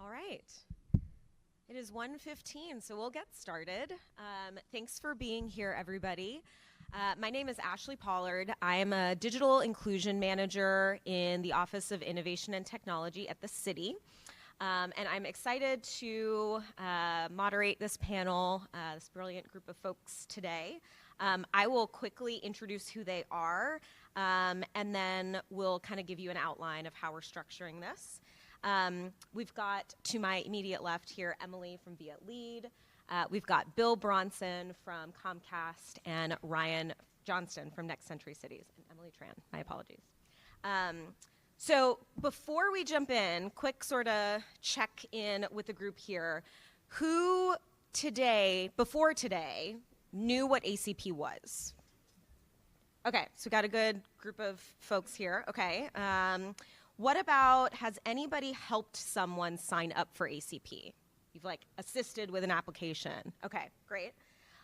All right. It is 1:15, so we'll get started. Thanks for being here, everybody. My name is Ashley Pollard. I am a digital inclusion manager in the Office of Innovation and Technology at the city. And I'm excited to moderate this panel, this brilliant group of folks today. I will quickly introduce who they are, and then we'll kind of give you an outline of how we're structuring this. We've got, to my immediate left here, Emily from Vietlead. We've got Bill Bronson from Comcast and Ryan Johnston from Next Century Cities. And Emily Tran, my apologies. So before we jump in, quick sort of check in with the group here. Who today, before today, knew what ACP was? Okay, so we got a good group of folks here. Okay. What about, has anybody helped someone sign up for ACP? You've assisted with an application. Okay, great.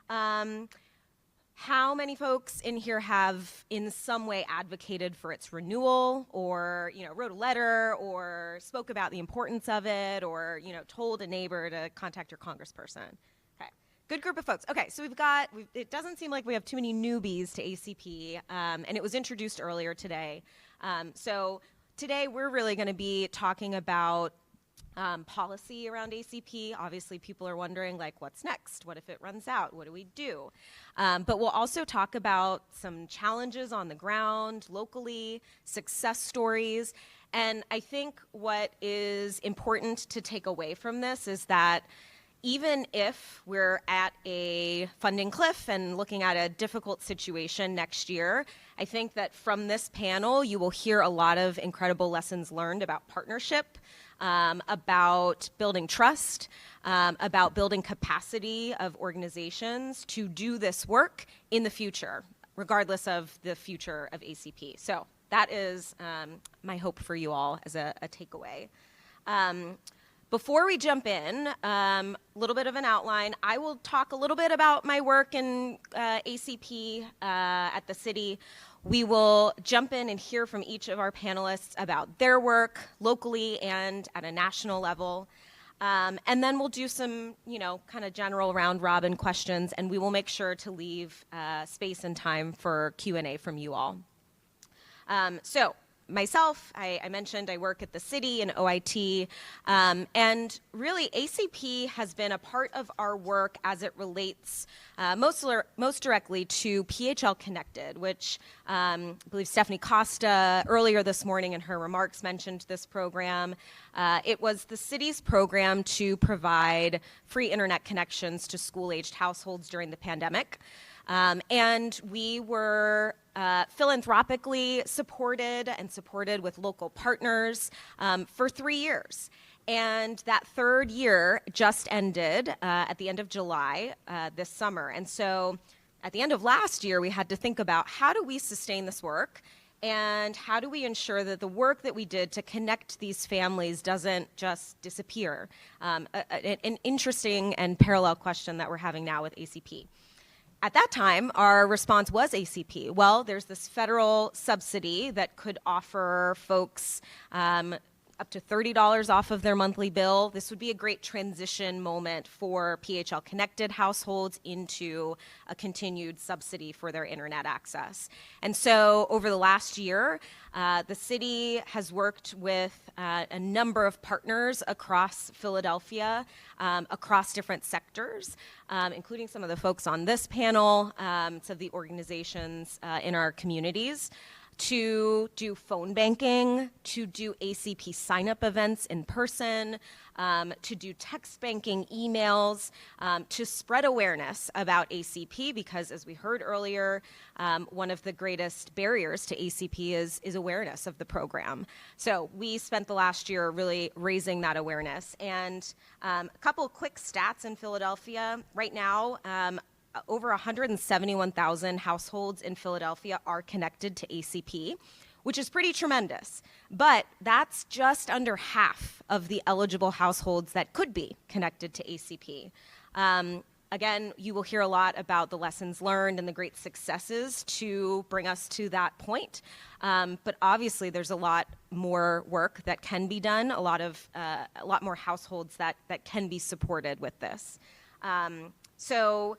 How many folks in here have in some way advocated for its renewal, or wrote a letter, or spoke about the importance of it, or told a neighbor to contact your congressperson? Okay, good group of folks. Okay, so it doesn't seem like we have too many newbies to ACP, and it was introduced earlier today. So today we're really going to be talking about policy around ACP. Obviously, people are wondering, what's next? What if it runs out? What do we do? But we'll also talk about some challenges on the ground, locally, success stories. And I think what is important to take away from this is that even if we're at a funding cliff and looking at a difficult situation next year, I think that from this panel, you will hear a lot of incredible lessons learned about partnership, about building trust, about building capacity of organizations to do this work in the future, regardless of the future of ACP. So that is my hope for you all as a takeaway. Before we jump in, a little bit of an outline. I will talk a little bit about my work in ACP at the city. We will jump in and hear from each of our panelists about their work locally and at a national level. And then we'll do some, kind of general round robin questions, and we will make sure to leave space and time for Q&A from you all. So myself, I mentioned I work at the city in OIT, and really ACP has been a part of our work as it relates most directly to PHL Connected, which I believe Stephanie Costa earlier this morning in her remarks mentioned this program. It was the city's program to provide free internet connections to school-aged households during the pandemic. And we were philanthropically supported with local partners for 3 years. And that third year just ended at the end of July this summer. And so at the end of last year, we had to think about how do we sustain this work, and how do we ensure that the work that we did to connect these families doesn't just disappear? An interesting and parallel question that we're having now with ACP. At that time, our response was ACP. Well, there's this federal subsidy that could offer folks up to $30 off of their monthly bill. This would be a great transition moment for PHL Connected households into a continued subsidy for their internet access. And so over the last year, the city has worked with a number of partners across Philadelphia, across different sectors, including some of the folks on this panel, some of the organizations in our communities, to do phone banking, to do ACP sign-up events in person, to do text banking, emails, to spread awareness about ACP, because as we heard earlier, one of the greatest barriers to ACP is awareness of the program. So we spent the last year really raising that awareness. And a couple of quick stats in Philadelphia. Right now, over 171,000 households in Philadelphia are connected to ACP, which is pretty tremendous. But that's just under half of the eligible households that could be connected to ACP. Again, you will hear a lot about the lessons learned and the great successes to bring us to that point. But obviously, there's a lot more work that can be done, a lot more households that can be supported with this. So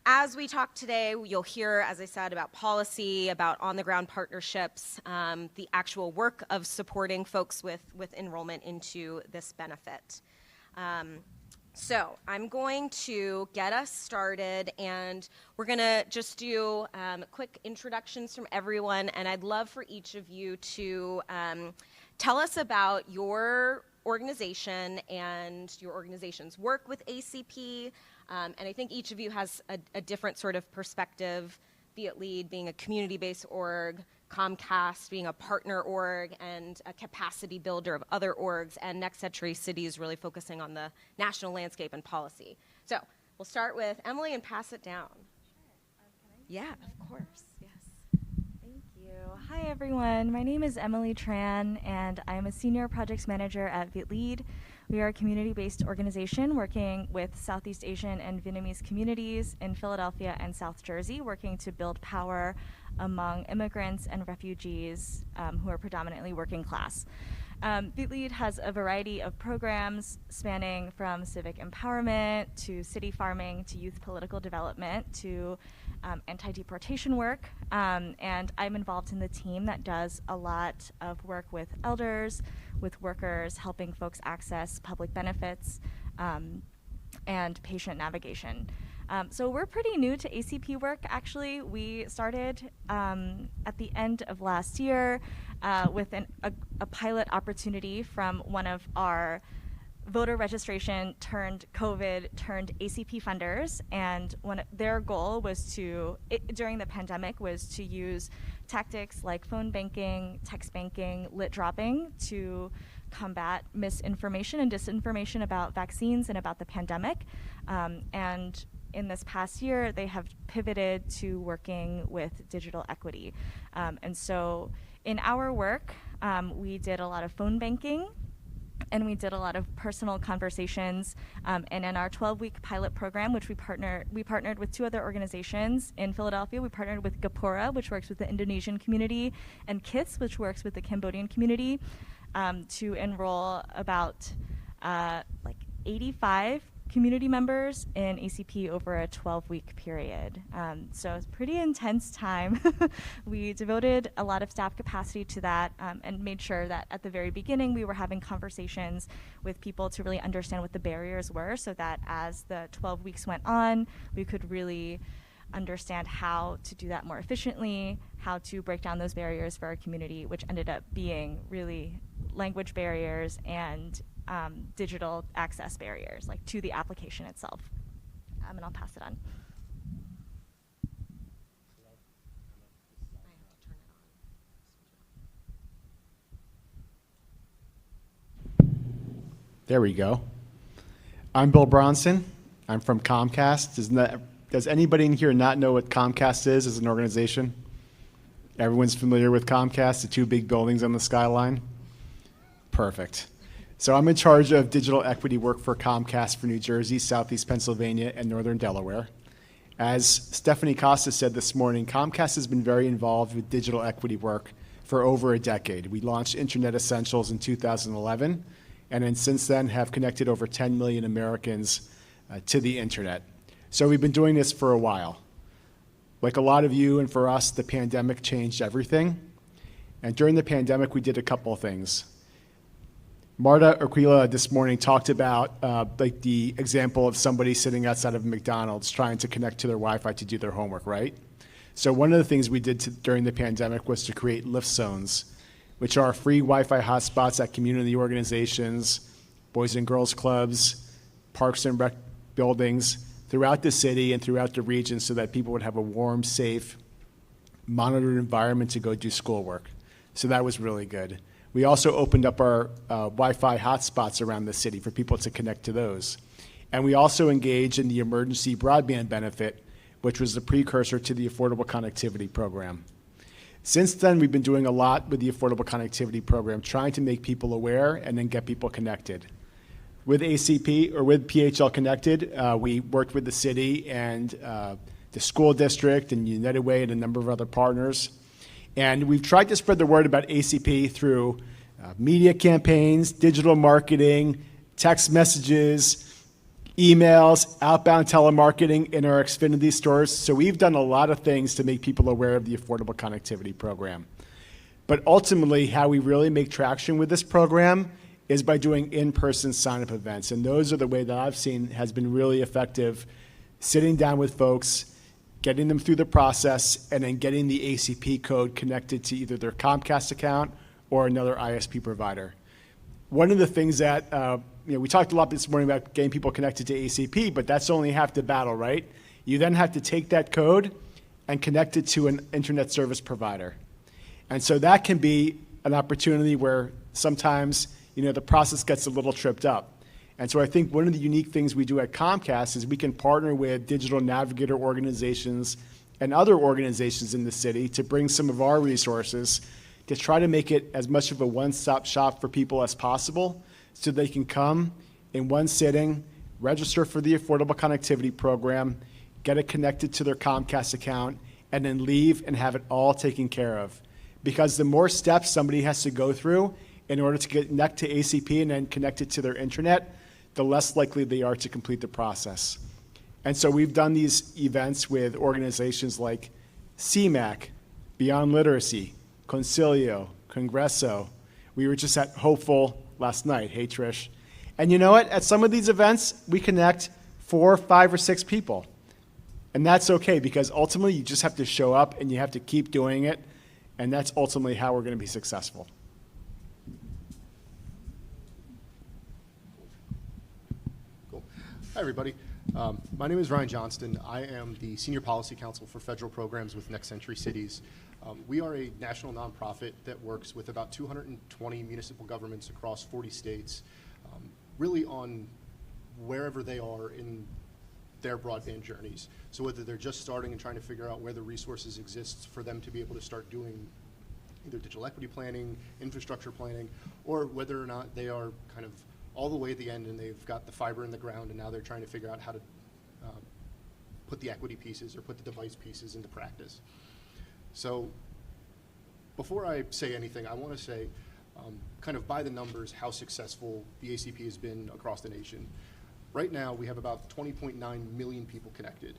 as we talk today, you'll hear, as I said, about policy, about on-the-ground partnerships, the actual work of supporting folks with enrollment into this benefit. So I'm going to get us started, and we're going to just do quick introductions from everyone, and I'd love for each of you to tell us about your organization and your organization's work with ACP, and I think each of you has a different sort of perspective, Vietlead being a community-based org, Comcast being a partner org and a capacity builder of other orgs, and Next Century Cities really focusing on the national landscape and policy. So we'll start with Emily and pass it down. Yeah, of course. Yes. Thank you. Hi, everyone. My name is Emily Tran, and I'm a senior projects manager at Vietlead. We are a community-based organization working with Southeast Asian and Vietnamese communities in Philadelphia and South Jersey, working to build power among immigrants and refugees who are predominantly working class. Vietlead has a variety of programs spanning from civic empowerment to city farming to youth political development to anti-deportation work. And I'm involved in the team that does a lot of work with elders, with workers, helping folks access public benefits and patient navigation. So we're pretty new to ACP work, actually. We started at the end of last year with a pilot opportunity from one of our voter registration turned COVID turned ACP funders, and their goal was during the pandemic was to use tactics like phone banking, text banking, lit dropping to combat misinformation and disinformation about vaccines and about the pandemic. And in this past year, they have pivoted to working with digital equity. And so in our work, we did a lot of phone banking, and we did a lot of personal conversations. And in our 12-week pilot program, which we partnered with 2 other organizations in Philadelphia. We partnered with Gapura, which works with the Indonesian community, and KITS, which works with the Cambodian community, to enroll about 85 community members in ACP over a 12-week period. So it's a pretty intense time. We devoted a lot of staff capacity to that and made sure that at the very beginning we were having conversations with people to really understand what the barriers were, so that as the 12 weeks went on, we could really understand how to do that more efficiently, how to break down those barriers for our community, which ended up being really language barriers and digital access barriers, like to the application itself. And I'll pass it on. There we go. I'm Bill Bronson. I'm from Comcast. Does anybody in here not know what Comcast is as an organization? Everyone's familiar with Comcast, the 2 big buildings on the skyline? Perfect. So I'm in charge of digital equity work for Comcast for New Jersey, Southeast Pennsylvania, and Northern Delaware. As Stephanie Costa said this morning, Comcast has been very involved with digital equity work for over a decade. We launched Internet Essentials in 2011, and then since then have connected over 10 million Americans to the internet. So we've been doing this for a while. Like a lot of you and for us, the pandemic changed everything. And during the pandemic, we did a couple of things. Marta Aquila this morning talked about the example of somebody sitting outside of McDonald's trying to connect to their Wi-Fi to do their homework, right? So one of the things we did during the pandemic was to create lift zones, which are free Wi-Fi hotspots at community organizations, boys and girls clubs, parks and rec buildings throughout the city and throughout the region, so that people would have a warm, safe, monitored environment to go do schoolwork. So that was really good. We also opened up our Wi-Fi hotspots around the city for people to connect to those. And we also engaged in the emergency broadband benefit, which was the precursor to the Affordable Connectivity Program. Since then, we've been doing a lot with the Affordable Connectivity Program, trying to make people aware and then get people connected. with ACP or with PHL Connected, we worked with the city and the school district and United Way and a number of other partners. And we've tried to spread the word about ACP through media campaigns, digital marketing, text messages, emails, outbound telemarketing in our Xfinity stores. So we've done a lot of things to make people aware of the Affordable Connectivity Program. But ultimately, how we really make traction with this program is by doing in-person sign-up events. And those are the way that I've seen has been really effective, sitting down with folks, getting them through the process, and then getting the ACP code connected to either their Comcast account or another ISP provider. One of the things that, we talked a lot this morning about getting people connected to ACP, but that's only half the battle, right? You then have to take that code and connect it to an internet service provider. And so that can be an opportunity where sometimes, the process gets a little tripped up. And so I think one of the unique things we do at Comcast is we can partner with digital navigator organizations and other organizations in the city to bring some of our resources to try to make it as much of a one-stop shop for people as possible so they can come in one sitting, register for the Affordable Connectivity Program, get it connected to their Comcast account, and then leave and have it all taken care of. Because the more steps somebody has to go through in order to connect to ACP and then connect it to their internet, the less likely they are to complete the process. And so we've done these events with organizations like CMAC, Beyond Literacy, Concilio, Congresso. We were just at Hopeful last night. Hey, Trish. And you know what? At some of these events, we connect 4, 5, or 6 people. And that's okay, because ultimately you just have to show up and you have to keep doing it. And that's ultimately how we're going to be successful. Hi, everybody. My name is Ryan Johnston. I am the Senior Policy Counsel for Federal Programs with Next Century Cities. We are a national nonprofit that works with about 220 municipal governments across 40 states, really on wherever they are in their broadband journeys. So whether they're just starting and trying to figure out where the resources exist for them to be able to start doing either digital equity planning, infrastructure planning, or whether or not they are kind of all the way at the end and they've got the fiber in the ground and now they're trying to figure out how to put the equity pieces or put the device pieces into practice. So before I say anything, I want to say kind of by the numbers how successful the ACP has been across the nation. Right now we have about 20.9 million people connected.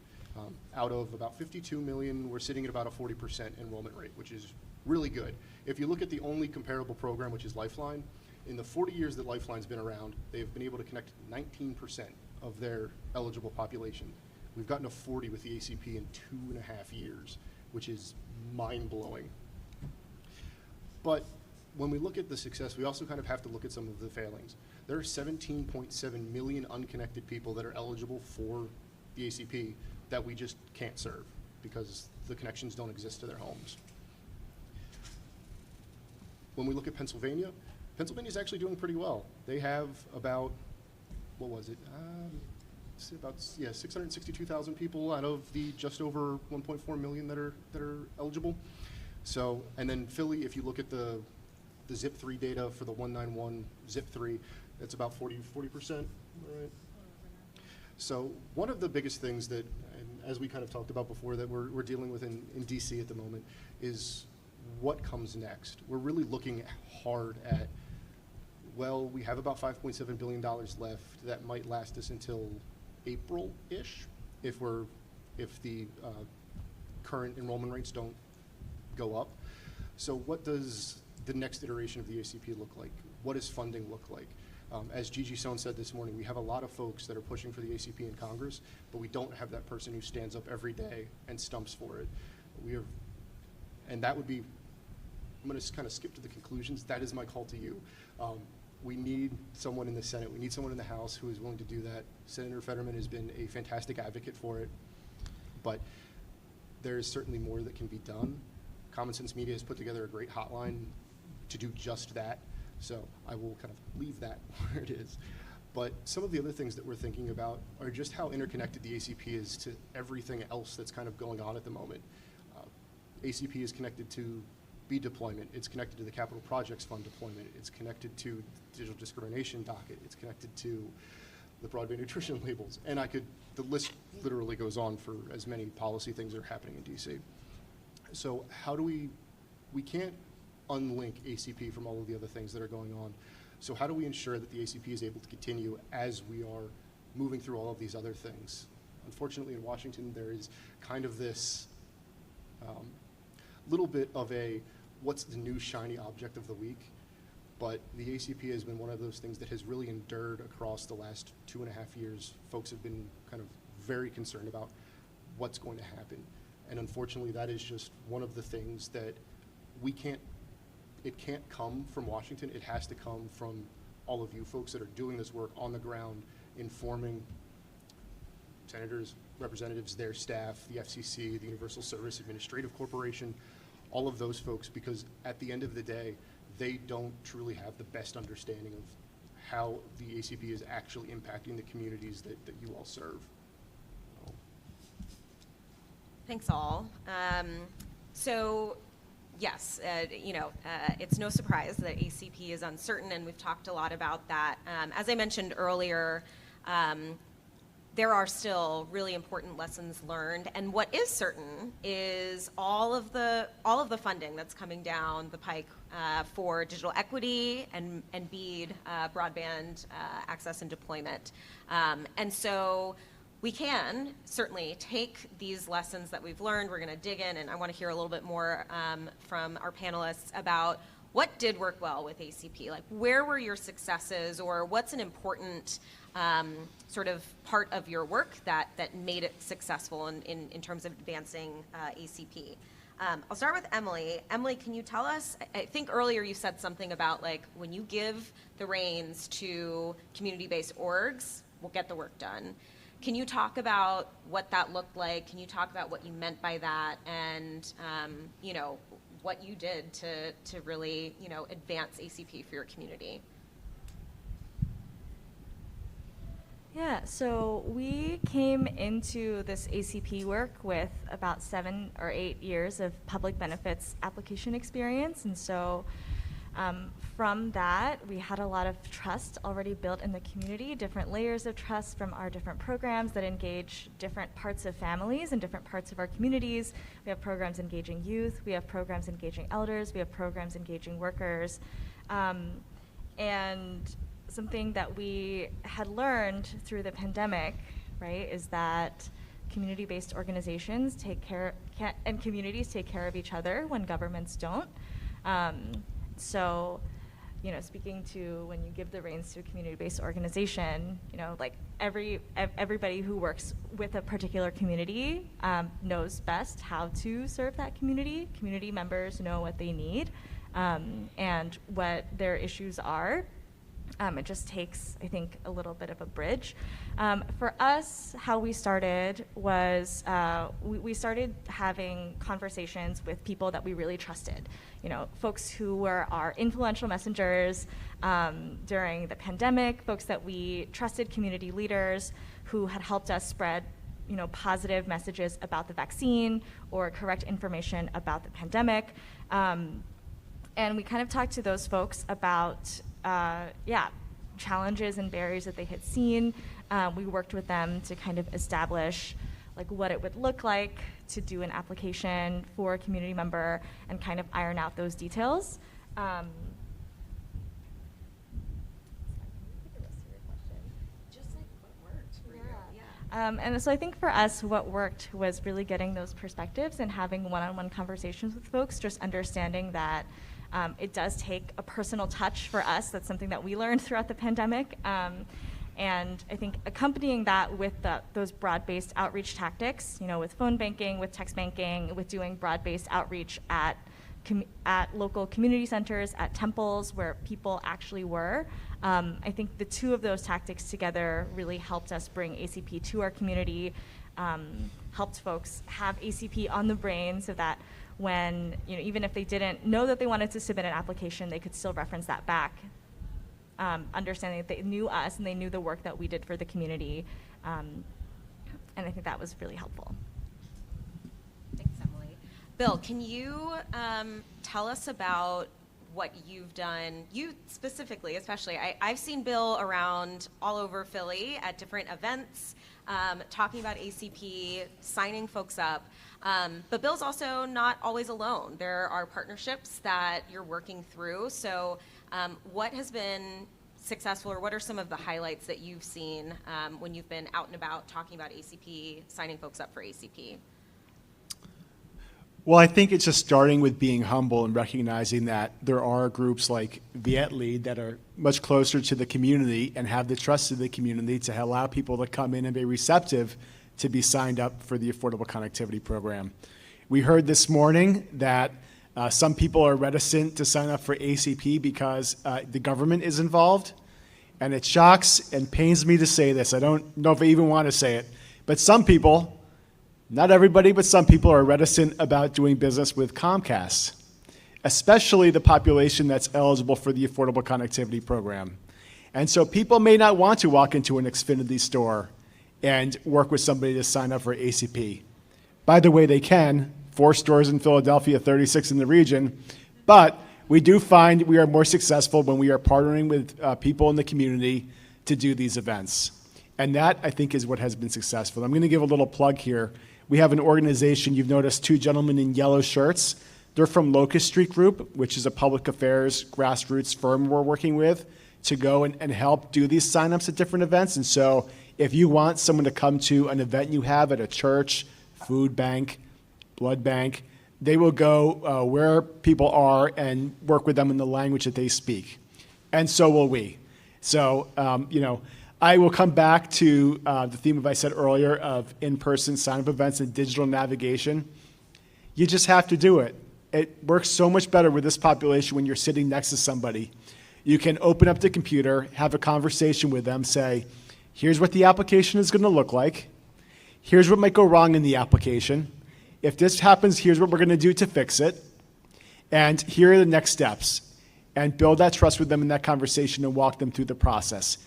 Out of about 52 million, we're sitting at about a 40% enrollment rate, which is really good. If you look at the only comparable program, which is Lifeline, in the 40 years that Lifeline's been around, they've been able to connect 19% of their eligible population. We've gotten to 40 with the ACP in 2.5 years, which is mind-blowing. But when we look at the success, we also kind of have to look at some of the failings. There are 17.7 million unconnected people that are eligible for the ACP that we just can't serve because the connections don't exist to their homes. When we look at Pennsylvania, Pennsylvania's actually doing pretty well. They have about, what was it? About 662,000 people out of the just over 1.4 million that are eligible. So, and then Philly, if you look at the ZIP3 data for the 191 ZIP3, it's about 40%, right? So one of the biggest things that, and as we kind of talked about before, that we're dealing with in DC at the moment is what comes next. We're really looking hard at, well, we have about $5.7 billion left that might last us until April-ish if the current enrollment rates don't go up. So what does the next iteration of the ACP look like? What does funding look like? As Gigi Sohn said this morning, we have a lot of folks that are pushing for the ACP in Congress, but we don't have that person who stands up every day and stumps for it. And that would be, I'm going to kind of skip to the conclusions. That is my call to you. We need someone in the Senate. We need someone in the House who is willing to do that. Senator Fetterman has been a fantastic advocate for it, but there is certainly more that can be done. Common Sense Media has put together a great hotline to do just that, so I will kind of leave that where it is. But some of the other things that we're thinking about are just how interconnected the ACP is to everything else that's kind of going on at the moment. ACP is connected to BEAD deployment. It's connected to the Capital Projects Fund deployment. It's connected to digital discrimination docket. It's connected to the broadband nutrition labels. And the list literally goes on for as many policy things that are happening in DC. So how do we can't unlink ACP from all of the other things that are going on. So how do we ensure that the ACP is able to continue as we are moving through all of these other things? Unfortunately, in Washington, there is kind of this little bit of a what's the new shiny object of the week, but the ACP has been one of those things that has really endured across the last 2.5 years. Folks have been kind of very concerned about what's going to happen. And unfortunately, that is just one of the things that it can't come from Washington. It has to come from all of you folks that are doing this work on the ground, informing senators, representatives, their staff, the FCC, the Universal Service Administrative Corporation, all of those folks, because at the end of the day, they don't truly have the best understanding of how the ACP is actually impacting the communities that you all serve. Thanks all. So yes, it's no surprise that ACP is uncertain, and we've talked a lot about that. As I mentioned earlier, there are still really important lessons learned, and what is certain is all of the funding that's coming down the pike for digital equity and BEAD, broadband access and deployment. And so we can certainly take these lessons that we've learned. We're going to dig in, and I want to hear a little bit more from our panelists about what did work well with ACP. Like, where were your successes, or what's an important sort of part of your work that made it successful in terms of advancing ACP? I'll start with Emily. Emily, can you tell us, I think earlier you said something about like when you give the reins to community-based orgs, we'll get the work done. Can you talk about what that looked like? Can you talk about what you meant by that, and what you did to really advance ACP for your community? Yeah, so we came into this ACP work with about 7 or 8 years of public benefits application experience, and so from that, we had a lot of trust already built in the community, different layers of trust from our different programs that engage different parts of families and different parts of our communities. We have programs engaging youth, we have programs engaging elders, we have programs engaging workers. And something that we had learned through the pandemic, right, is that community-based organizations and communities take care of each other when governments don't. So, speaking to when you give the reins to a community-based organization, like everybody who works with a particular community knows best how to serve that community. Community members know what they need and what their issues are. It just takes, I think, a little bit of a bridge. For us, how we started was we started having conversations with people that we really trusted. Folks who were our influential messengers during the pandemic, folks that we trusted, community leaders who had helped us spread positive messages about the vaccine or correct information about the pandemic. And we kind of talked to those folks about challenges and barriers that they had seen. We worked with them to kind of establish like what it would look like to do an application for a community member and kind of iron out those details. And so I think for us, what worked was really getting those perspectives and having one-on-one conversations with folks, just understanding that it does take a personal touch for us. That's something that we learned throughout the pandemic. And I think accompanying that with those broad-based outreach tactics, with phone banking, with text banking, with doing broad-based outreach at local community centers, at temples where people actually were. I think the two of those tactics together really helped us bring ACP to our community, helped folks have ACP on the brain so that when, even if they didn't know that they wanted to submit an application, they could still reference that back, understanding that they knew us and they knew the work that we did for the community. And I think that was really helpful. Thanks, Emily. Bill, can you tell us about what you've done, you specifically, especially? I've seen Bill around all over Philly at different events, talking about ACP, signing folks up. But Bill's also not always alone. There are partnerships that you're working through. So what has been successful, or what are some of the highlights that you've seen when you've been out and about talking about ACP, signing folks up for ACP? Well, I think it's just starting with being humble and recognizing that there are groups like Vietlead that are much closer to the community and have the trust of the community to allow people to come in and be receptive to be signed up for the Affordable Connectivity Program. We heard this morning that some people are reticent to sign up for ACP because the government is involved. And it shocks and pains me to say this. I don't know if I even want to say it. But some people, not everybody, but some people are reticent about doing business with Comcast, especially the population that's eligible for the Affordable Connectivity Program. And so people may not want to walk into an Xfinity store and work with somebody to sign up for ACP. By the way, they can. 4 stores in Philadelphia, 36 in the region. But we do find we are more successful when we are partnering with people in the community to do these events. And that, I think, is what has been successful. I'm going to give a little plug here. We have an organization, you've noticed 2 gentlemen in yellow shirts. They're from Locust Street Group, which is a public affairs grassroots firm we're working with to go and help do these signups at different events. And so if you want someone to come to an event you have at a church, food bank, blood bank, they will go where people are and work with them in the language that they speak. And so will we. So, I will come back to the theme of I said earlier of in-person sign-up events and digital navigation. You just have to do it. It works so much better with this population when you're sitting next to somebody. You can open up the computer, have a conversation with them, say, here's what the application is going to look like. Here's what might go wrong in the application. If this happens, here's what we're going to do to fix it. And here are the next steps. And build that trust with them in that conversation and walk them through the process.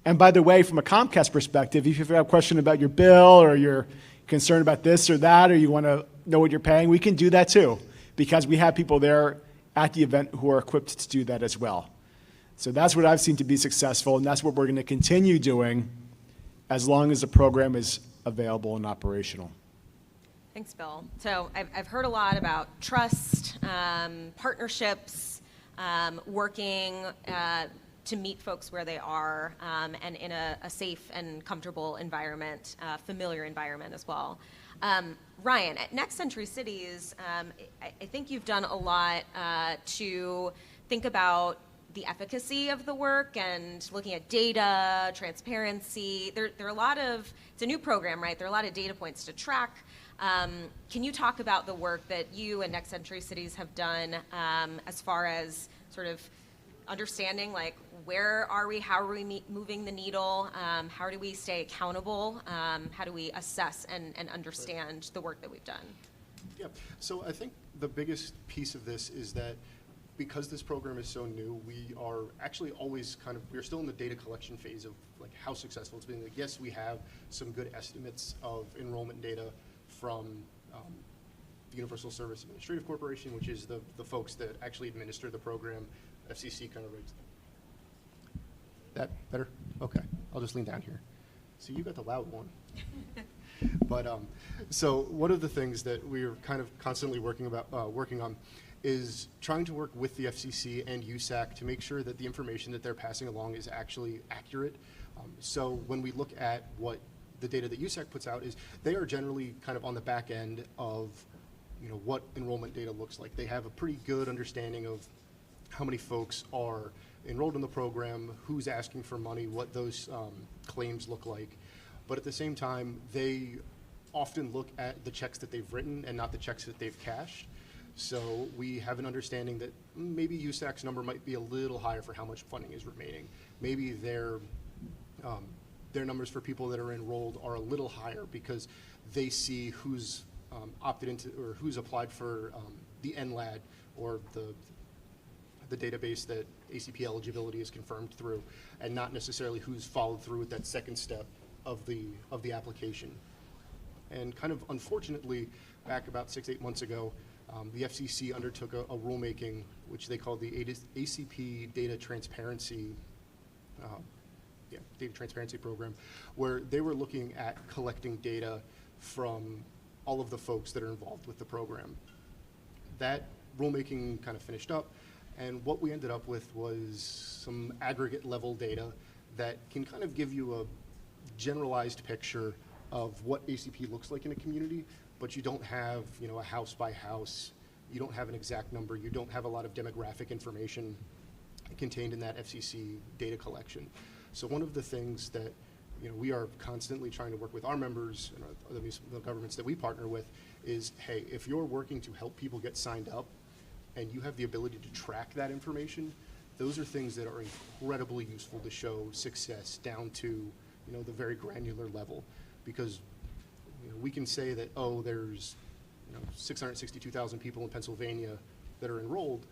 And by the way, from a Comcast perspective, if you have a question about your bill or you're concerned about this or that, or you want to know what you're paying, we can do that too, because we have people there at the event who are equipped to do that as well. So that's what I've seen to be successful, and that's what we're going to continue doing as long as the program is available and operational. Thanks, Bill. So I've heard a lot about trust, partnerships, working to meet folks where they are, and in a safe and comfortable environment, familiar environment as well. Ryan, at Next Century Cities, I think you've done a lot to think about the efficacy of the work and looking at data, transparency. There are a lot of, it's a new program, right? There are a lot of data points to track. Can you talk about the work that you and Next Century Cities have done as far as sort of understanding, like, where are we, how are we moving the needle, how do we stay accountable, how do we assess and understand the work that we've done? Yeah, so I think the biggest piece of this is that because this program is so new, we are actually always we're still in the data collection phase of like how successful it's been. Like, yes, we have some good estimates of enrollment data from the Universal Service Administrative Corporation, which is the folks that actually administer the program. FCC kind of rates. That better? Okay, I'll just lean down here. So you got the loud one. But so one of the things that we're kind of constantly working on is trying to work with the FCC and USAC to make sure that the information that they're passing along is actually accurate. So when we look at what the data that USAC puts out is, they are generally kind of on the back end of what enrollment data looks like. They have a pretty good understanding of how many folks are enrolled in the program, who's asking for money, what those claims look like. But at the same time, they often look at the checks that they've written and not the checks that they've cashed. So we have an understanding that maybe USAC's number might be a little higher for how much funding is remaining. Maybe their numbers for people that are enrolled are a little higher because they see who's opted into or who's applied for the NLAD or the database that ACP eligibility is confirmed through, and not necessarily who's followed through with that second step of the application. And kind of unfortunately, back about 6-8 months ago, the FCC undertook a rulemaking, which they called the ACP Data Transparency Program, where they were looking at collecting data from all of the folks that are involved with the program. That rulemaking kind of finished up, and what we ended up with was some aggregate level data that can kind of give you a generalized picture of what ACP looks like in a community, but you don't have, a house by house, you don't have an exact number, you don't have a lot of demographic information contained in that FCC data collection. So one of the things that we are constantly trying to work with our members and other municipal governments that we partner with is, hey, if you're working to help people get signed up and you have the ability to track that information, those are things that are incredibly useful to show success down to the very granular level. Because we can say that, oh, there's 662,000 people in Pennsylvania that are enrolled,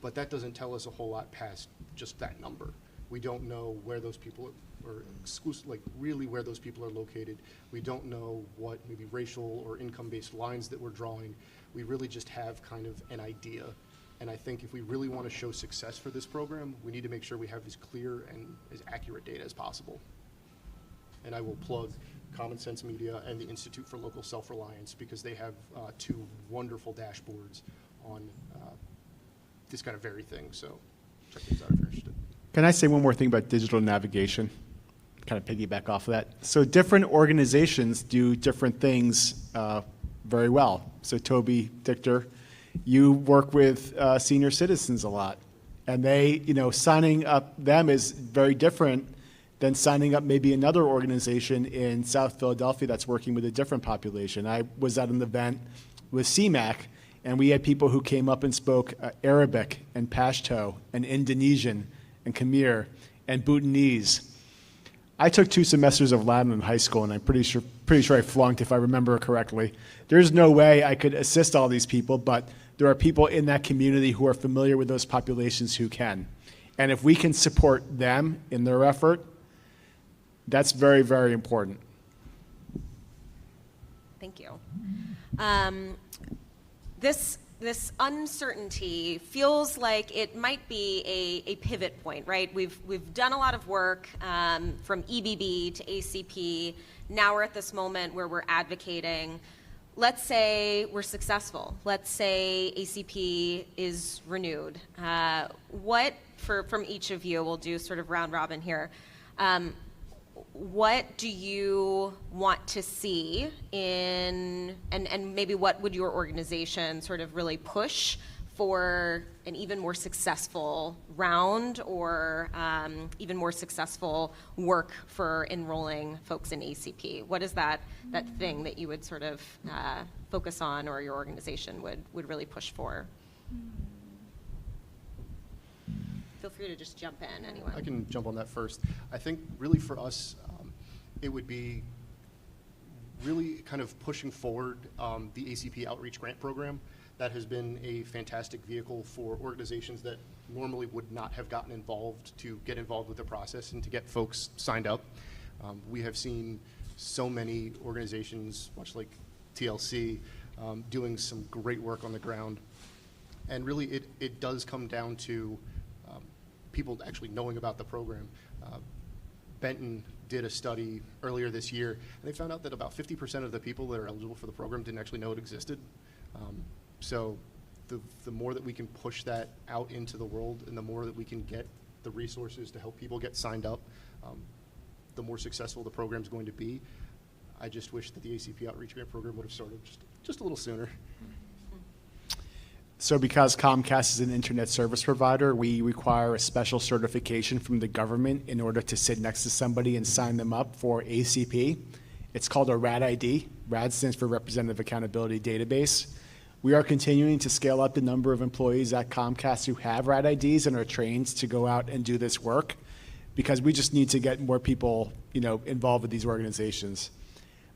but that doesn't tell us a whole lot past just that number. We don't know where those people are, or really where those people are located. We don't know what maybe racial or income-based lines that we're drawing. We really just have kind of an idea. And I think if we really want to show success for this program, we need to make sure we have as clear and as accurate data as possible. And I will plug Common Sense Media and the Institute for Local Self-Reliance, because they have two wonderful dashboards on this kind of very thing. So check these out if you're interested. Can I say one more thing about digital navigation? Kind of piggyback off of that. So different organizations do different things very well. So Toby Dichter, you work with senior citizens a lot, and they, signing up them is very different than signing up maybe another organization in South Philadelphia that's working with a different population. I was at an event with CMAC, and we had people who came up and spoke Arabic and Pashto and Indonesian and Khmer and Bhutanese. I took 2 semesters of Latin in high school, and I'm pretty sure I flunked, if I remember correctly. There's no way I could assist all these people, but there are people in that community who are familiar with those populations who can. And if we can support them in their effort, that's very, very important. Thank you. This uncertainty feels like it might be a pivot point, right? We've done a lot of work from EBB to ACP. Now we're at this moment where we're advocating. Let's say we're successful. Let's say ACP is renewed. From each of you, we'll do sort of round robin here. What do you want to see in, and maybe what would your organization sort of really push for an even more successful round, or even more successful work for enrolling folks in ACP? What is that thing that you would sort of focus on, or your organization would really push for? Feel free to just jump in, anyone. I can jump on that first. I think really for us, it would be really kind of pushing forward the ACP Outreach Grant Program. That has been a fantastic vehicle for organizations that normally would not have gotten involved to get involved with the process and to get folks signed up. We have seen so many organizations, much like TLC, doing some great work on the ground. And really it does come down to people actually knowing about the program. Benton did a study earlier this year, and they found out that about 50% of the people that are eligible for the program didn't actually know it existed. So the more that we can push that out into the world, and the more that we can get the resources to help people get signed up, the more successful the program's going to be. I just wish that the ACP Outreach Grant Program would have started just a little sooner. So because Comcast is an internet service provider, we require a special certification from the government in order to sit next to somebody and sign them up for ACP. It's called a RAD ID. RAD stands for Representative Accountability Database. We are continuing to scale up the number of employees at Comcast who have RAD IDs and are trained to go out and do this work, because we just need to get more people, involved with these organizations.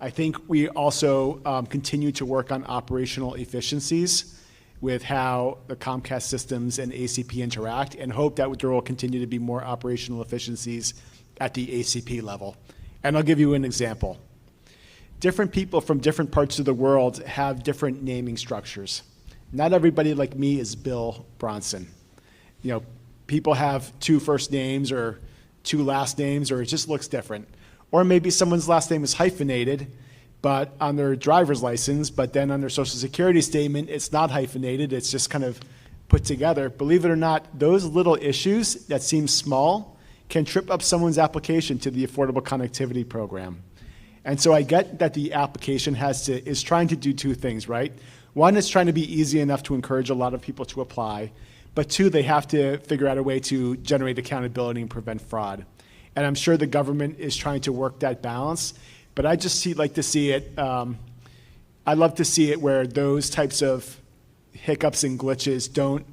I think we also continue to work on operational efficiencies with how the Comcast systems and ACP interact, and hope that there will continue to be more operational efficiencies at the ACP level. And I'll give you an example. different people from different parts of the world have different naming structures. Not everybody like me is Bill Bronson. You know, people have 2 first names or 2 last names, or it just looks different. Or maybe someone's last name is hyphenated, but on their driver's license, but then on their social security statement, it's not hyphenated, it's just kind of put together. Believe it or not, those little issues that seem small can trip up someone's application to the Affordable Connectivity Program. And so I get that the application is trying to do 2 things, right? One, it's trying to be easy enough to encourage a lot of people to apply, but 2, they have to figure out a way to generate accountability and prevent fraud. And I'm sure the government is trying to work that balance, but I just like to see it, I love to see it where those types of hiccups and glitches don't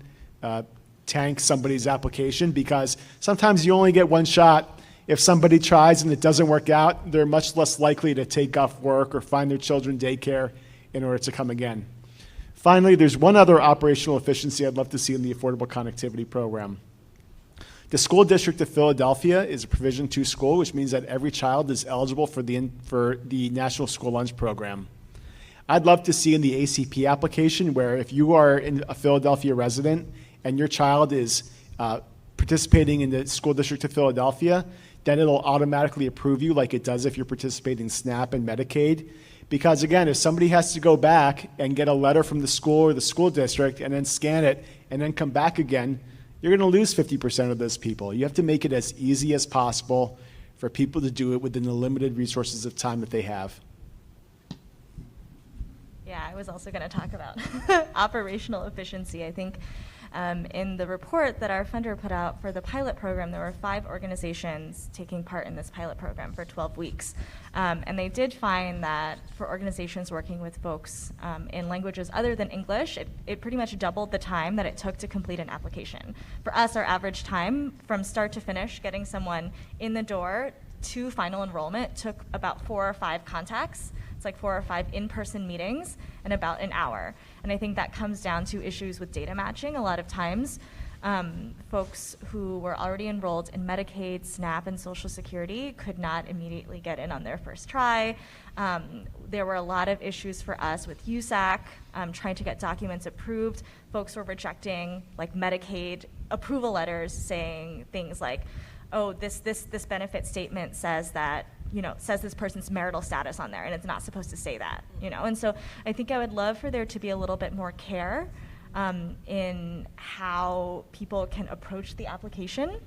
tank somebody's application, because sometimes you only get one shot. If somebody tries and it doesn't work out, they're much less likely to take off work or find their children daycare in order to come again. Finally, there's one other operational efficiency I'd love to see in the Affordable Connectivity Program. The School District of Philadelphia is a Provision 2 school, which means that every child is eligible for the National School Lunch Program. I'd love to see in the ACP application where if you are a Philadelphia resident and your child is participating in the School District of Philadelphia, then it'll automatically approve you like it does if you're participating in SNAP and Medicaid. Because again, if somebody has to go back and get a letter from the school or the school district and then scan it and then come back again, you're going to lose 50% of those people. You have to make it as easy as possible for people to do it within the limited resources of time that they have. Yeah, I was also going to talk about operational efficiency. I think in the report that our funder put out for the pilot program, there were 5 organizations taking part in this pilot program for 12 weeks. And they did find that for organizations working with folks in languages other than English, it pretty much doubled the time that it took to complete an application. For us, our average time from start to finish, getting someone in the door to final enrollment took about 4 or 5 contacts. It's like 4 or 5 in-person meetings in about an hour. And I think that comes down to issues with data matching. A lot of times, folks who were already enrolled in Medicaid, SNAP, and Social Security could not immediately get in on their first try. There were a lot of issues for us with USAC, trying to get documents approved. Folks were rejecting like Medicaid approval letters saying things like, oh, this benefit statement says that, says this person's marital status on there, and it's not supposed to say that, And so I think I would love for there to be a little bit more care in how people can approach the application,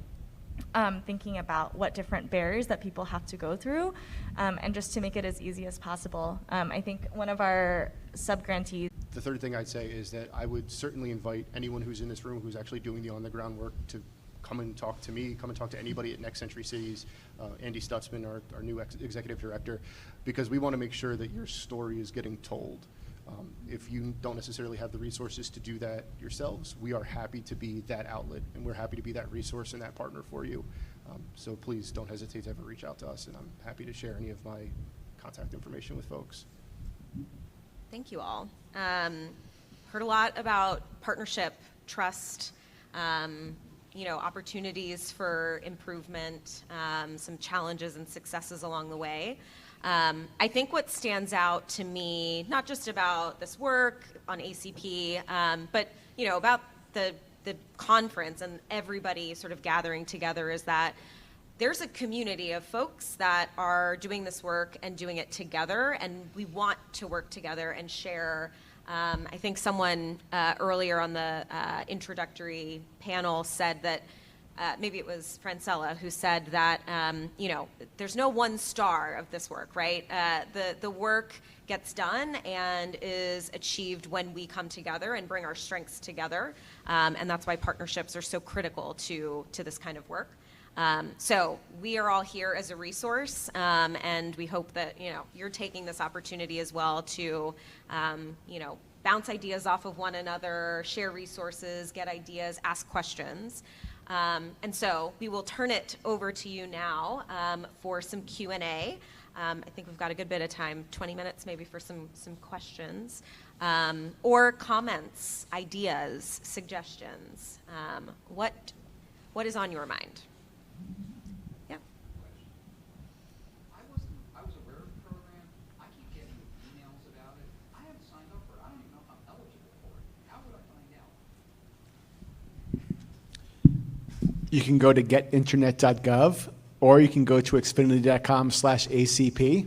thinking about what different barriers that people have to go through, and just to make it as easy as possible. I think one of our subgrantees. The third thing I'd say is that I would certainly invite anyone who's in this room who's actually doing the on-the-ground work to come and talk to me, come and talk to anybody at Next Century Cities, Andy Stutzman, our new executive director, because we want to make sure that your story is getting told. If you don't necessarily have the resources to do that yourselves, we are happy to be that outlet, and we're happy to be that resource and that partner for you. So please don't hesitate to ever reach out to us, and I'm happy to share any of my contact information with folks. Thank you all. Heard a lot about partnership, trust, opportunities for improvement, some challenges and successes along the way. I think what stands out to me, not just about this work on ACP, but about the conference and everybody sort of gathering together, is that there's a community of folks that are doing this work and doing it together, and we want to work together and share. I think someone earlier on the introductory panel said that, maybe it was Francella, who said that, there's no one star of this work, right? The work gets done and is achieved when we come together and bring our strengths together, and that's why partnerships are so critical to this kind of work. So we are all here as a resource, and we hope that you're taking this opportunity as well to bounce ideas off of one another, share resources, get ideas, ask questions. And so we will turn it over to you now for some Q&A. I think we've got a good bit of time, 20 minutes maybe, for some questions, or comments, ideas, suggestions. What is on your mind? Yeah. I was aware of the program. I keep You can go to getinternet.gov, or you can go to xfinity.com/ACP.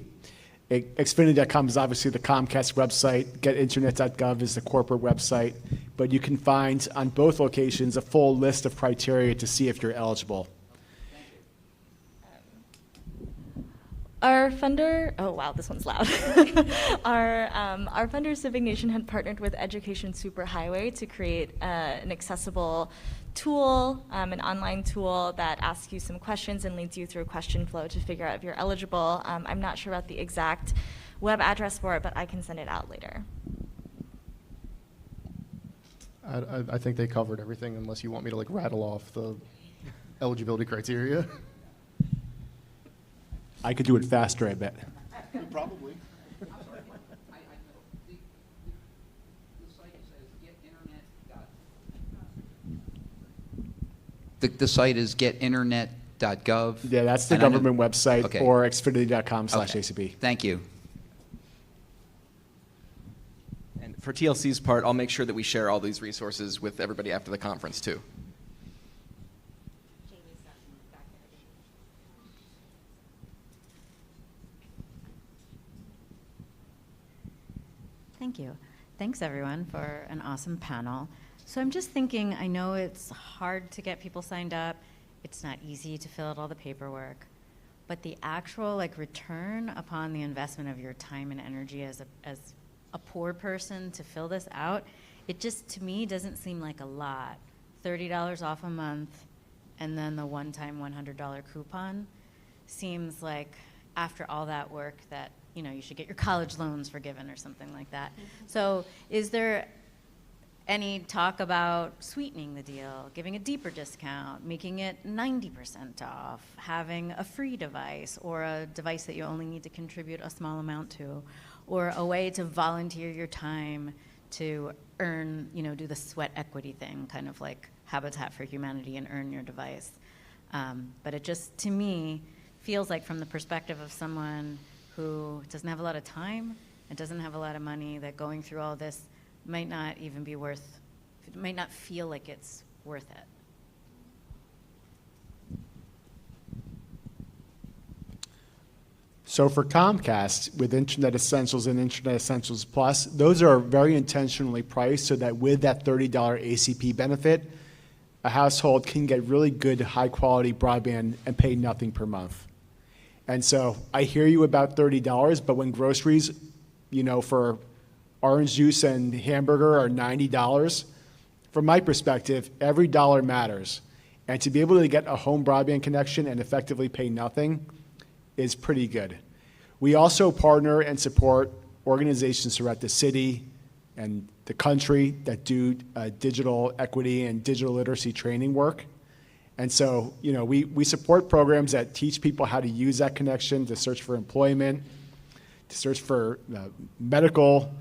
Xfinity.com is obviously the Comcast website. Getinternet.gov is the corporate website. But you can find on both locations a full list of criteria to see if you're eligible. Our funder, oh wow, this one's loud. Our funder, Civic Nation, had partnered with Education Superhighway to create an accessible tool, an online tool that asks you some questions and leads you through a question flow to figure out if you're eligible. I'm not sure about the exact web address for it, but I can send it out later. I think they covered everything, unless you want me to like rattle off the eligibility criteria. I could do it faster, I bet. Probably. I'm sorry. The site says getinternet. The site is getinternet.gov. Yeah, that's the And I know- government website, Okay. or xfinity.com/ACP. Okay. Thank you. And for TLC's part, I'll make sure that we share all these resources with everybody after the conference, too. Thank you. Thanks, everyone, for an awesome panel. So I'm just thinking, I know it's hard to get people signed up. It's not easy to fill out all the paperwork. But the actual return upon the investment of your time and energy as a poor person to fill this out, it just, to me, doesn't seem like a lot. $30 off a month, and then the one-time $100 coupon seems like, after all that work, that you should get your college loans forgiven or something like that. So is there any talk about sweetening the deal, giving a deeper discount, making it 90% off, having a free device, or a device that you only need to contribute a small amount to, or a way to volunteer your time to earn, do the sweat equity thing, kind of like Habitat for Humanity, and earn your device. But it just, to me, feels like, from the perspective of someone who doesn't have a lot of time and doesn't have a lot of money, that going through all this might not even be worth, it might not feel like it's worth it. So for Comcast, with Internet Essentials and Internet Essentials Plus, those are very intentionally priced so that with that $30 ACP benefit, a household can get really good, high-quality broadband and pay nothing per month. And so I hear you about $30, but when groceries, for orange juice and hamburger are $90, from my perspective, every dollar matters. And to be able to get a home broadband connection and effectively pay nothing is pretty good. We also partner and support organizations throughout the city and the country that do digital equity and digital literacy training work. And so, we support programs that teach people how to use that connection to search for employment, to search for medical,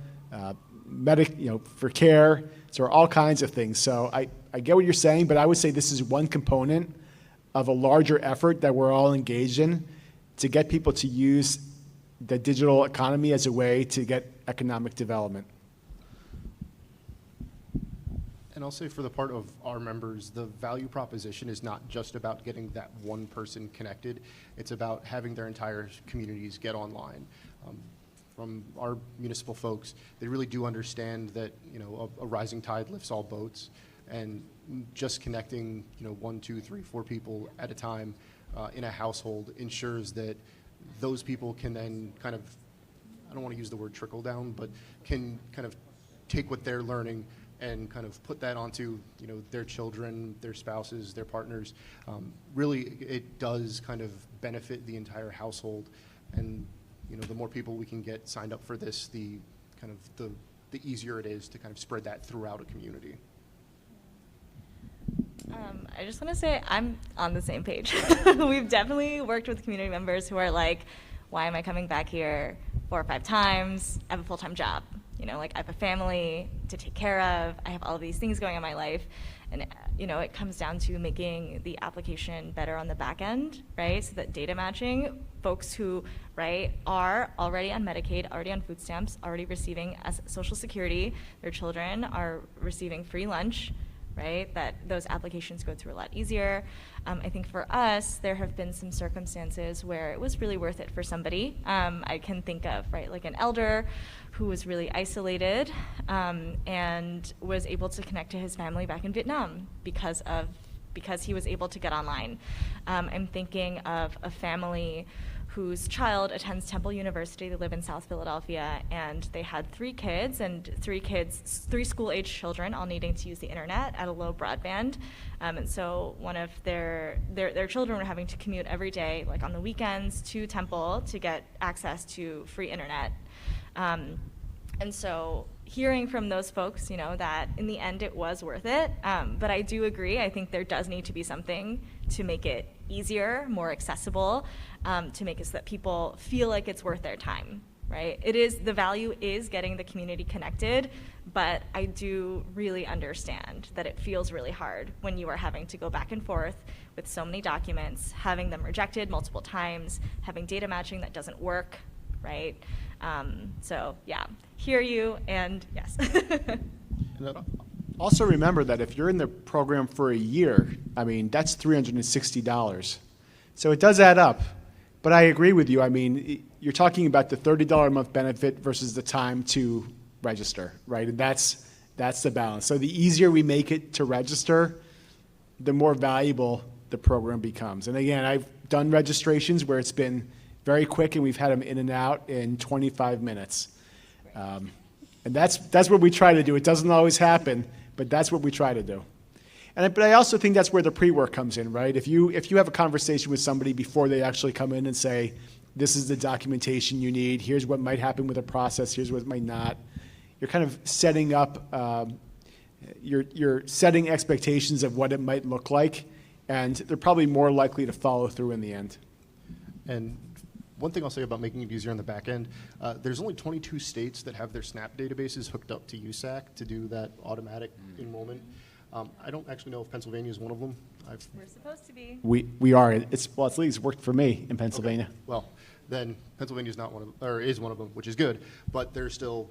for care, so all kinds of things. So I get what you're saying, but I would say this is one component of a larger effort that we're all engaged in to get people to use the digital economy as a way to get economic development. And I'll say, for the part of our members, the value proposition is not just about getting that one person connected. It's about having their entire communities get online. From our municipal folks, they really do understand that a rising tide lifts all boats, and just connecting 1, 2, 3, 4 people at a time in a household ensures that those people can then kind of, I don't want to use the word trickle down, but can kind of take what they're learning and kind of put that onto their children, their spouses, their partners. Really, it does kind of benefit the entire household, and the more people we can get signed up for this, the easier it is to kind of spread that throughout a community. I just want to say I'm on the same page. We've definitely worked with community members who are like, why am I coming back here 4 or 5 times? I have a full-time job. I have a family to take care of. I have all of these things going on in my life. And, it comes down to making the application better on the back end, right? So that data matching, folks who, right, are already on Medicaid, already on food stamps, already receiving Social Security, their children are receiving free lunch, right? That those applications go through a lot easier. I think for us, there have been some circumstances where it was really worth it for somebody. I can think of, right, like an elder who was really isolated and was able to connect to his family back in Vietnam because he was able to get online. I'm thinking of a family whose child attends Temple University. They live in South Philadelphia, and they had three school-age children, all needing to use the internet at a low broadband. And so one of their children were having to commute every day, like on the weekends, to Temple to get access to free internet. And so hearing from those folks, that in the end it was worth it. But I do agree, I think there does need to be something to make it easier, more accessible, to make it so that people feel like it's worth their time, right? The value is getting the community connected, but I do really understand that it feels really hard when you are having to go back and forth with so many documents, having them rejected multiple times, having data matching that doesn't work, right? So yeah, hear you, and yes. Also remember that if you're in the program for a year, that's $360. So it does add up. But I agree with you. You're talking about the $30 a month benefit versus the time to register, right? And that's the balance. So the easier we make it to register, the more valuable the program becomes. And again, I've done registrations where it's been very quick, and we've had them in and out in 25 minutes. And that's what we try to do. It doesn't always happen, but that's what we try to do. But I also think that's where the pre-work comes in, right? If you have a conversation with somebody before they actually come in and say, this is the documentation you need, here's what might happen with a process, here's what might not, you're kind of setting up, you're setting expectations of what it might look like, and they're probably more likely to follow through in the end. And one thing I'll say about making it easier on the back end, there's only 22 states that have their SNAP databases hooked up to USAC to do that automatic enrollment. I don't actually know if Pennsylvania is one of them. We're supposed to be. We are. It's at least worked for me in Pennsylvania. Okay. Well, then Pennsylvania is not one of them, or is one of them, which is good. But there's still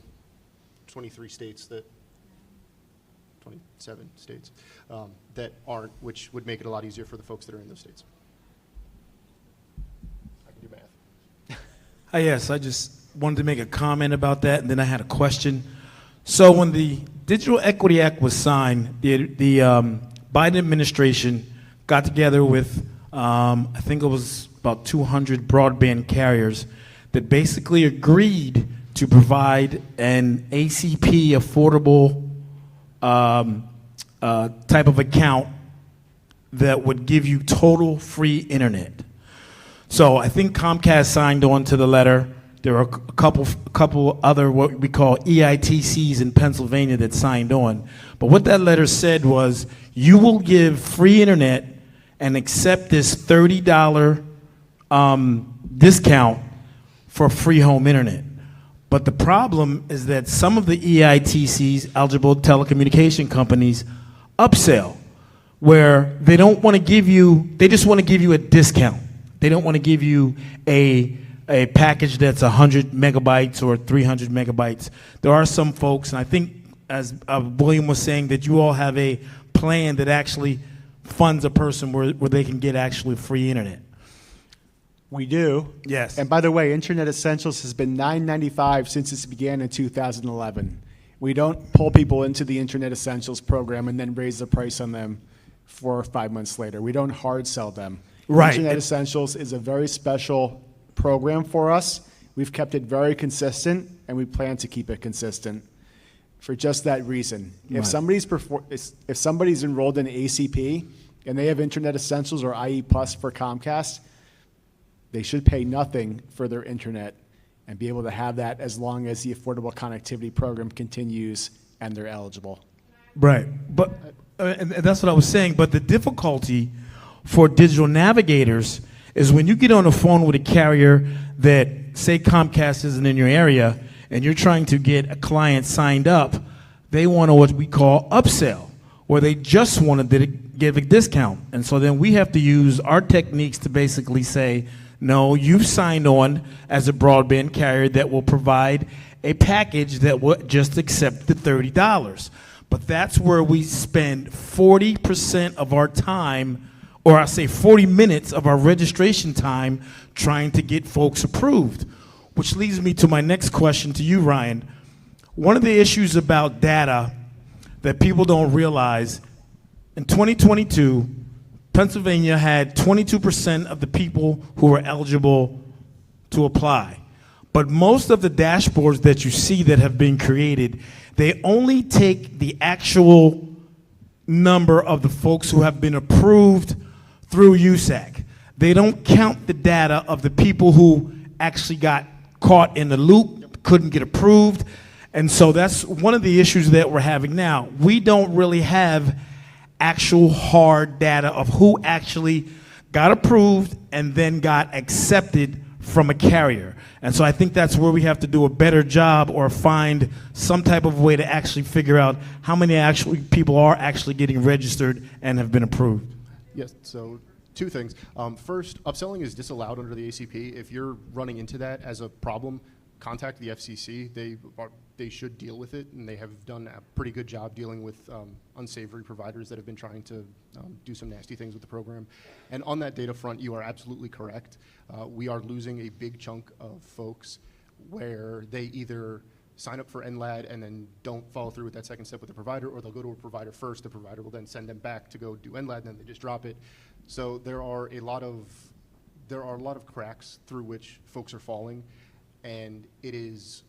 27 states that aren't, which would make it a lot easier for the folks that are in those states. I can do math. Yes, I just wanted to make a comment about that, and then I had a question. So when the Digital Equity Act was signed, the Biden administration got together with, I think it was about 200 broadband carriers that basically agreed to provide an ACP affordable type of account that would give you total free internet. So I think Comcast signed on to the letter. There are a couple other what we call EITCs in Pennsylvania that signed on. But what that letter said was, you will give free internet and accept this $30 discount for free home internet. But the problem is that some of the EITCs, eligible telecommunication companies, upsell, where they don't want to give you, they just want to give you a discount. They don't want to give you a package that's 100 megabytes or 300 megabytes. There are some folks, and I think, as William was saying, that you all have a plan that actually funds a person where they can get actually free internet. We do. Yes. And by the way, Internet Essentials has been $9.95 since it began in 2011. We don't pull people into the Internet Essentials program and then raise the price on them 4 or 5 months later. We don't hard sell them. Right. Internet Essentials is a very special program for us. We've kept it very consistent, and we plan to keep it consistent for just that reason. Right. If somebody's enrolled in ACP and they have Internet Essentials or IE Plus for Comcast, they should pay nothing for their internet and be able to have that as long as the Affordable Connectivity Program continues and they're eligible. Right. But and that's what I was saying. But the difficulty for digital navigators is when you get on the phone with a carrier that, say, Comcast isn't in your area, and you're trying to get a client signed up, they want what we call upsell, where they just want to give a discount. And so then we have to use our techniques to basically say, no, you've signed on as a broadband carrier that will provide a package that will just accept the $30. But that's where we spend 40% of our time, or I say 40 minutes of our registration time, trying to get folks approved. Which leads me to my next question to you, Ryan. One of the issues about data that people don't realize, in 2022, Pennsylvania had 22% of the people who were eligible to apply. But most of the dashboards that you see that have been created, they only take the actual number of the folks who have been approved through USAC. They don't count the data of the people who actually got caught in the loop, couldn't get approved. And so that's one of the issues that we're having now. We don't really have actual hard data of who actually got approved and then got accepted from a carrier. And so I think that's where we have to do a better job or find some type of way to actually figure out how many actually people are actually getting registered and have been approved. Yes, so two things. First, upselling is disallowed under the ACP. If you're running into that as a problem, contact the FCC. They should deal with it, and they have done a pretty good job dealing with unsavory providers that have been trying to do some nasty things with the program. And on that data front, you are absolutely correct. We are losing a big chunk of folks where they either sign up for NLAD and then don't follow through with that second step with the provider, or they'll go to a provider first. The provider will then send them back to go do NLAD, and then they just drop it. So there are a lot of cracks through which folks are falling, and it is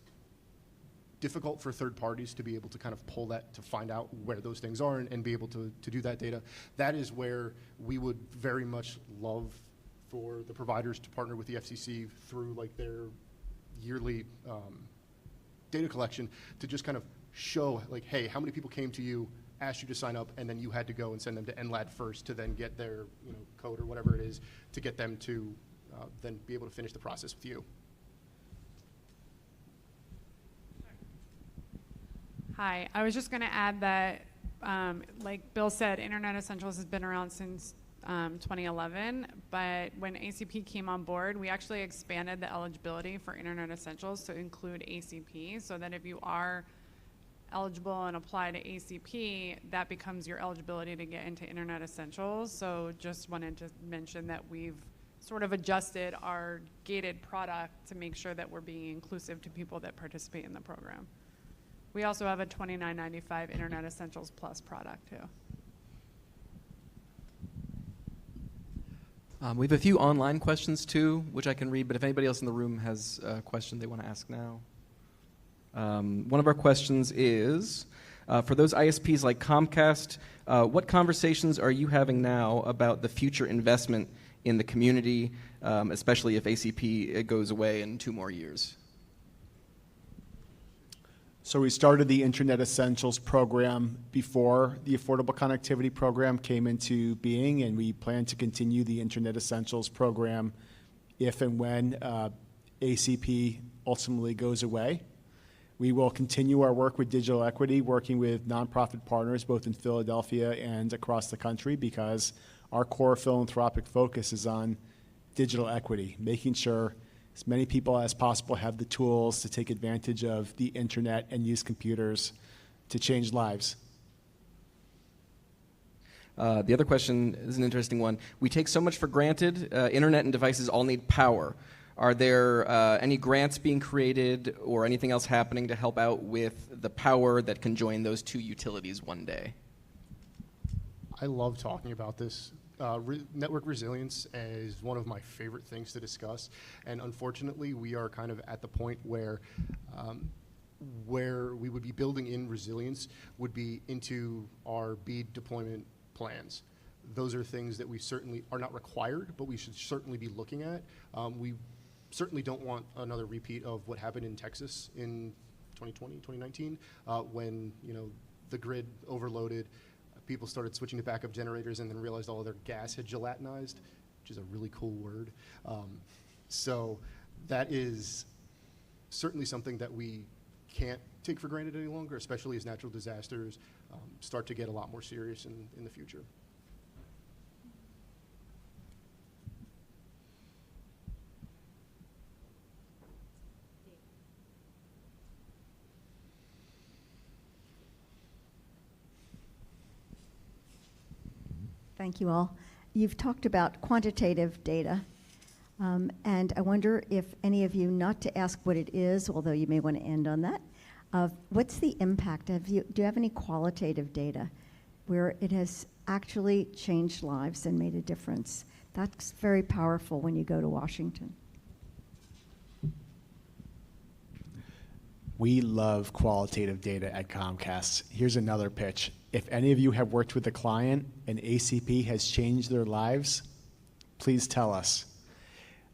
difficult for third parties to be able to kind of pull that to find out where those things are and be able to do that data. That is where we would very much love for the providers to partner with the FCC through like their yearly data collection to just kind of show like, hey, how many people came to you, asked you to sign up, and then you had to go and send them to NLAD first to then get their code or whatever it is to get them to then be able to finish the process with you. Hi, I was just going to add that, like Bill said, Internet Essentials has been around since 2011, but when ACP came on board, we actually expanded the eligibility for Internet Essentials to include ACP, so that if you are eligible and apply to ACP, that becomes your eligibility to get into Internet Essentials. So just wanted to mention that we've sort of adjusted our gated product to make sure that we're being inclusive to people that participate in the program. We also have a $29.95 Internet Essentials Plus product too. We have a few online questions too, which I can read, but if anybody else in the room has a question they want to ask now. One of our questions is, for those ISPs like Comcast, what conversations are you having now about the future investment in the community, especially if ACP goes away in 2 more years? So we started the Internet Essentials program before the Affordable Connectivity program came into being, and we plan to continue the Internet Essentials program if and when ACP ultimately goes away. We will continue our work with digital equity, working with nonprofit partners both in Philadelphia and across the country, because our core philanthropic focus is on digital equity, making sure as many people as possible have the tools to take advantage of the internet and use computers to change lives. The other question is an interesting one. We take so much for granted. Internet and devices all need power. Are there any grants being created or anything else happening to help out with the power that can join those 2 utilities one day? I love talking about this. Network resilience is one of my favorite things to discuss, and unfortunately we are kind of at the point where we would be building in resilience would be into our BEAD deployment plans. Those are things that we certainly are not required, but we should certainly be looking at. We certainly don't want another repeat of what happened in Texas in 2020, 2019, when the grid overloaded. People started switching to backup generators and then realized all of their gas had gelatinized, which is a really cool word. So that is certainly something that we can't take for granted any longer, especially as natural disasters start to get a lot more serious in the future. Thank you all. You've talked about quantitative data, and I wonder if any of you, not to ask what it is, although you may want to end on that, what's the impact? Do you have any qualitative data where it has actually changed lives and made a difference? That's very powerful when you go to Washington. We love qualitative data at Comcast. Here's another pitch. If any of you have worked with a client and ACP has changed their lives, please tell us.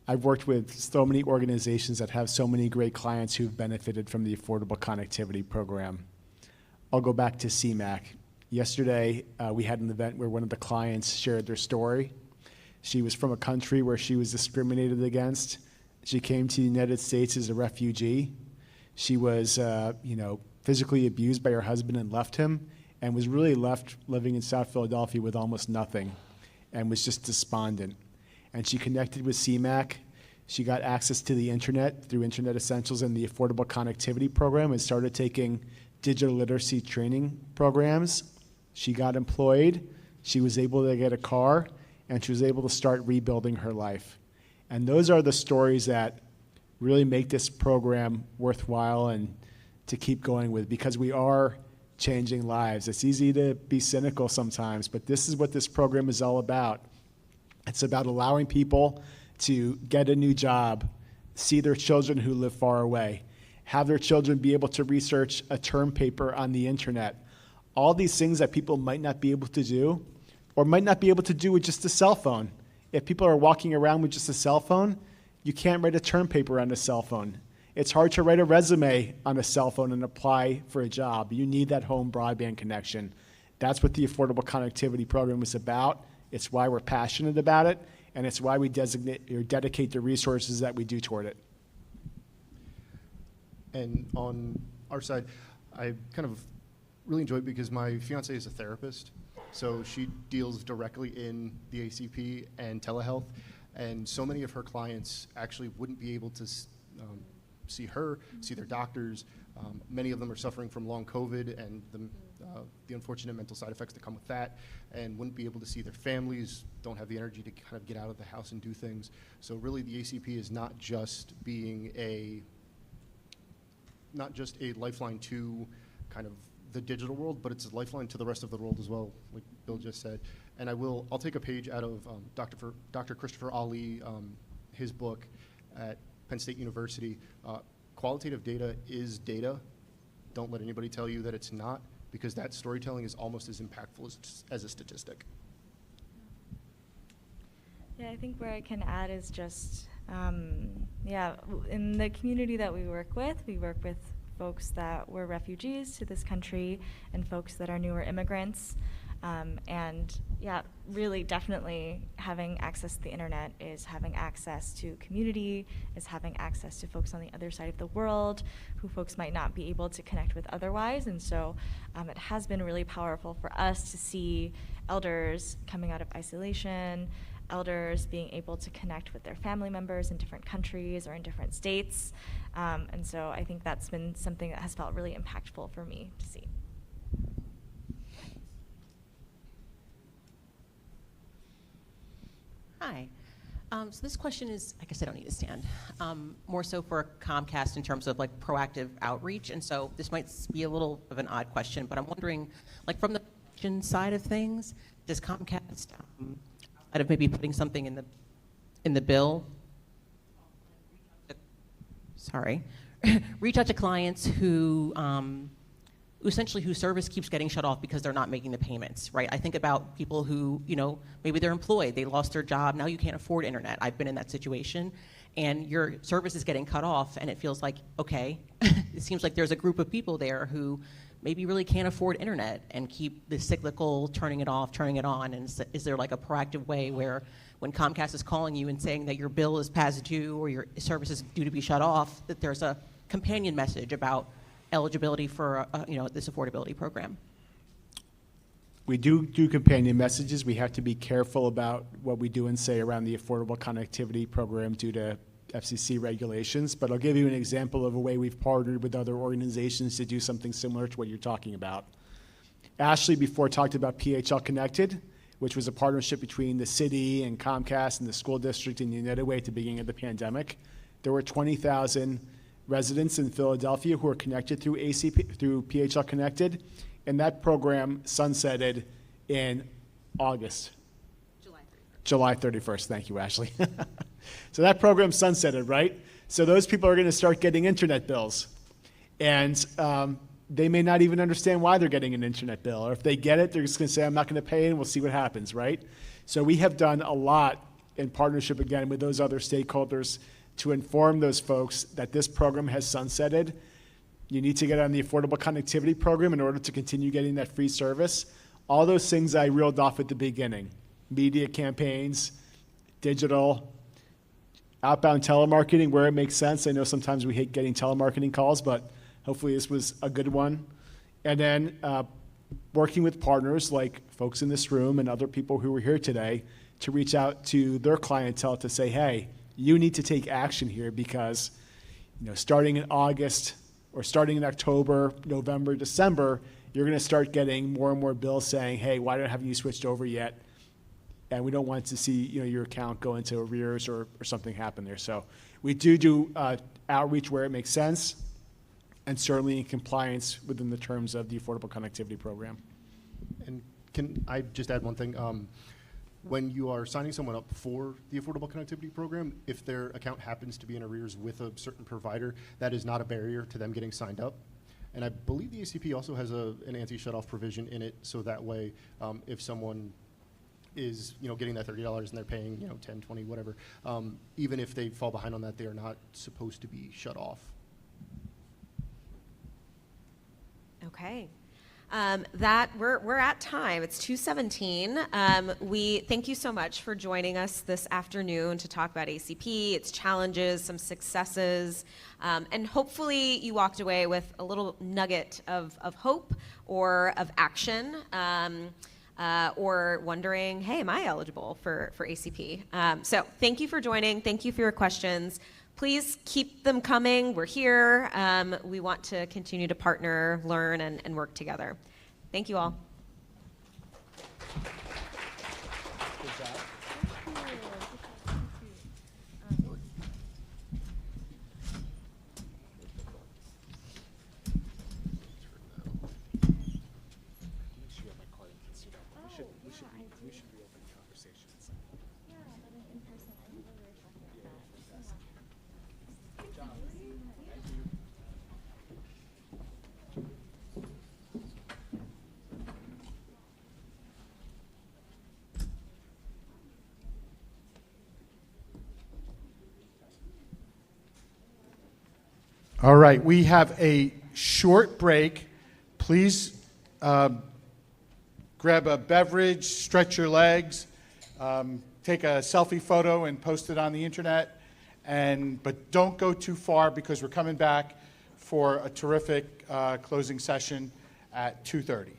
I've worked with so many organizations that have so many great clients who've benefited from the Affordable Connectivity Program. I'll go back to CMAC. Yesterday, we had an event where one of the clients shared their story. She was from a country where she was discriminated against. She came to the United States as a refugee. She was, physically abused by her husband and left him, and was really left living in South Philadelphia with almost nothing, and was just despondent. And she connected with CMAC. She got access to the internet through Internet Essentials and the Affordable Connectivity Program, and started taking digital literacy training programs. She got employed. She was able to get a car, and she was able to start rebuilding her life. And those are the stories that really make this program worthwhile and to keep going with, because we are changing lives. It's easy to be cynical sometimes, but this is what this program is all about. It's about allowing people to get a new job, see their children who live far away, have their children be able to research a term paper on the internet. All these things that people might not be able to do, or might not be able to do with just a cell phone. If people are walking around with just a cell phone, you can't write a term paper on a cell phone. It's hard to write a resume on a cell phone and apply for a job. You need that home broadband connection. That's what the Affordable Connectivity Program is about. It's why we're passionate about it, and it's why we designate or dedicate the resources that we do toward it. And on our side, I kind of really enjoy it because my fiance is a therapist, so she deals directly in the ACP and telehealth, and so many of her clients actually wouldn't be able to see her, see their doctors. Many of them are suffering from long COVID and the unfortunate mental side effects that come with that, and wouldn't be able to see their families, don't have the energy to kind of get out of the house and do things. So really the ACP is not just being not just a lifeline to kind of the digital world, but it's a lifeline to the rest of the world as well, like Bill just said. And I'll take a page out of Dr. Christopher Ali, his book at Penn State University. Qualitative data is data. Don't let anybody tell you that it's not, because that storytelling is almost as impactful as a statistic. Yeah, I think where I can add is just, in the community that we work with folks that were refugees to this country and folks that are newer immigrants. Really definitely having access to the internet is having access to community, is having access to folks on the other side of the world who folks might not be able to connect with otherwise. And so it has been really powerful for us to see elders coming out of isolation, elders being able to connect with their family members in different countries or in different states. And so I think that's been something that has felt really impactful for me to see. Hi. So this question is, I guess I don't need to stand, more so for Comcast in terms of like proactive outreach. And so this might be a little of an odd question, but I'm wondering, like from the production side of things, does Comcast, out of maybe putting something in the bill, reach out to clients who essentially whose service keeps getting shut off because they're not making the payments, right? I think about people who, maybe they're employed, they lost their job, now you can't afford internet. I've been in that situation, and your service is getting cut off, and it feels like, okay, it seems like there's a group of people there who maybe really can't afford internet and keep the cyclical turning it off, turning it on, and is there like a proactive way where when Comcast is calling you and saying that your bill is past due or your service is due to be shut off, that there's a companion message about eligibility for this affordability program? We do companion messages. We have to be careful about what we do and say around the Affordable Connectivity Program due to FCC regulations, but I'll give you an example of a way we've partnered with other organizations to do something similar to what you're talking about. Ashley before talked about PHL Connected. which was a partnership between the city and Comcast and the school district and United Way at the beginning of the pandemic. There were 20,000 residents in Philadelphia who were connected through through PHL Connected, and that program sunsetted in August. July 31st. Thank you, Ashley. So that program sunsetted, right? So those people are going to start getting internet bills. And they may not even understand why they're getting an internet bill. Or if they get it, they're just going to say, I'm not going to pay, and we'll see what happens, right? So we have done a lot in partnership, again, with those other stakeholders to inform those folks that this program has sunsetted. You need to get on the Affordable Connectivity Program in order to continue getting that free service. All those things I reeled off at the beginning. Media campaigns, digital, outbound telemarketing where it makes sense. I know sometimes we hate getting telemarketing calls, but hopefully this was a good one. And then working with partners like folks in this room and other people who were here today to reach out to their clientele to say, hey, you need to take action here because starting in August or starting in October, November, December, you're going to start getting more and more bills saying, hey, why haven't you switched over yet? And we don't want to see your account go into arrears or something happen there. So we do outreach where it makes sense, and certainly in compliance within the terms of the Affordable Connectivity Program. And can I just add one thing? When you are signing someone up for the Affordable Connectivity Program, if their account happens to be in arrears with a certain provider, that is not a barrier to them getting signed up. And I believe the ACP also has an anti-shutoff provision in it, so that way, if someone is getting that $30 and they're paying 10, 20, whatever, even if they fall behind on that, they are not supposed to be shut off. Okay. We're at time. It's 2:17. We thank you so much for joining us this afternoon to talk about ACP, its challenges, some successes, and hopefully you walked away with a little nugget of hope or of action, or wondering, hey, am I eligible for ACP? So thank you for joining. Thank you for your questions. Please keep them coming. We're here. We want to continue to partner, learn, and work together. Thank you all. All right, we have a short break. Please grab a beverage, stretch your legs, take a selfie photo and post it on the internet, but don't go too far because we're coming back for a terrific closing session at 2:30.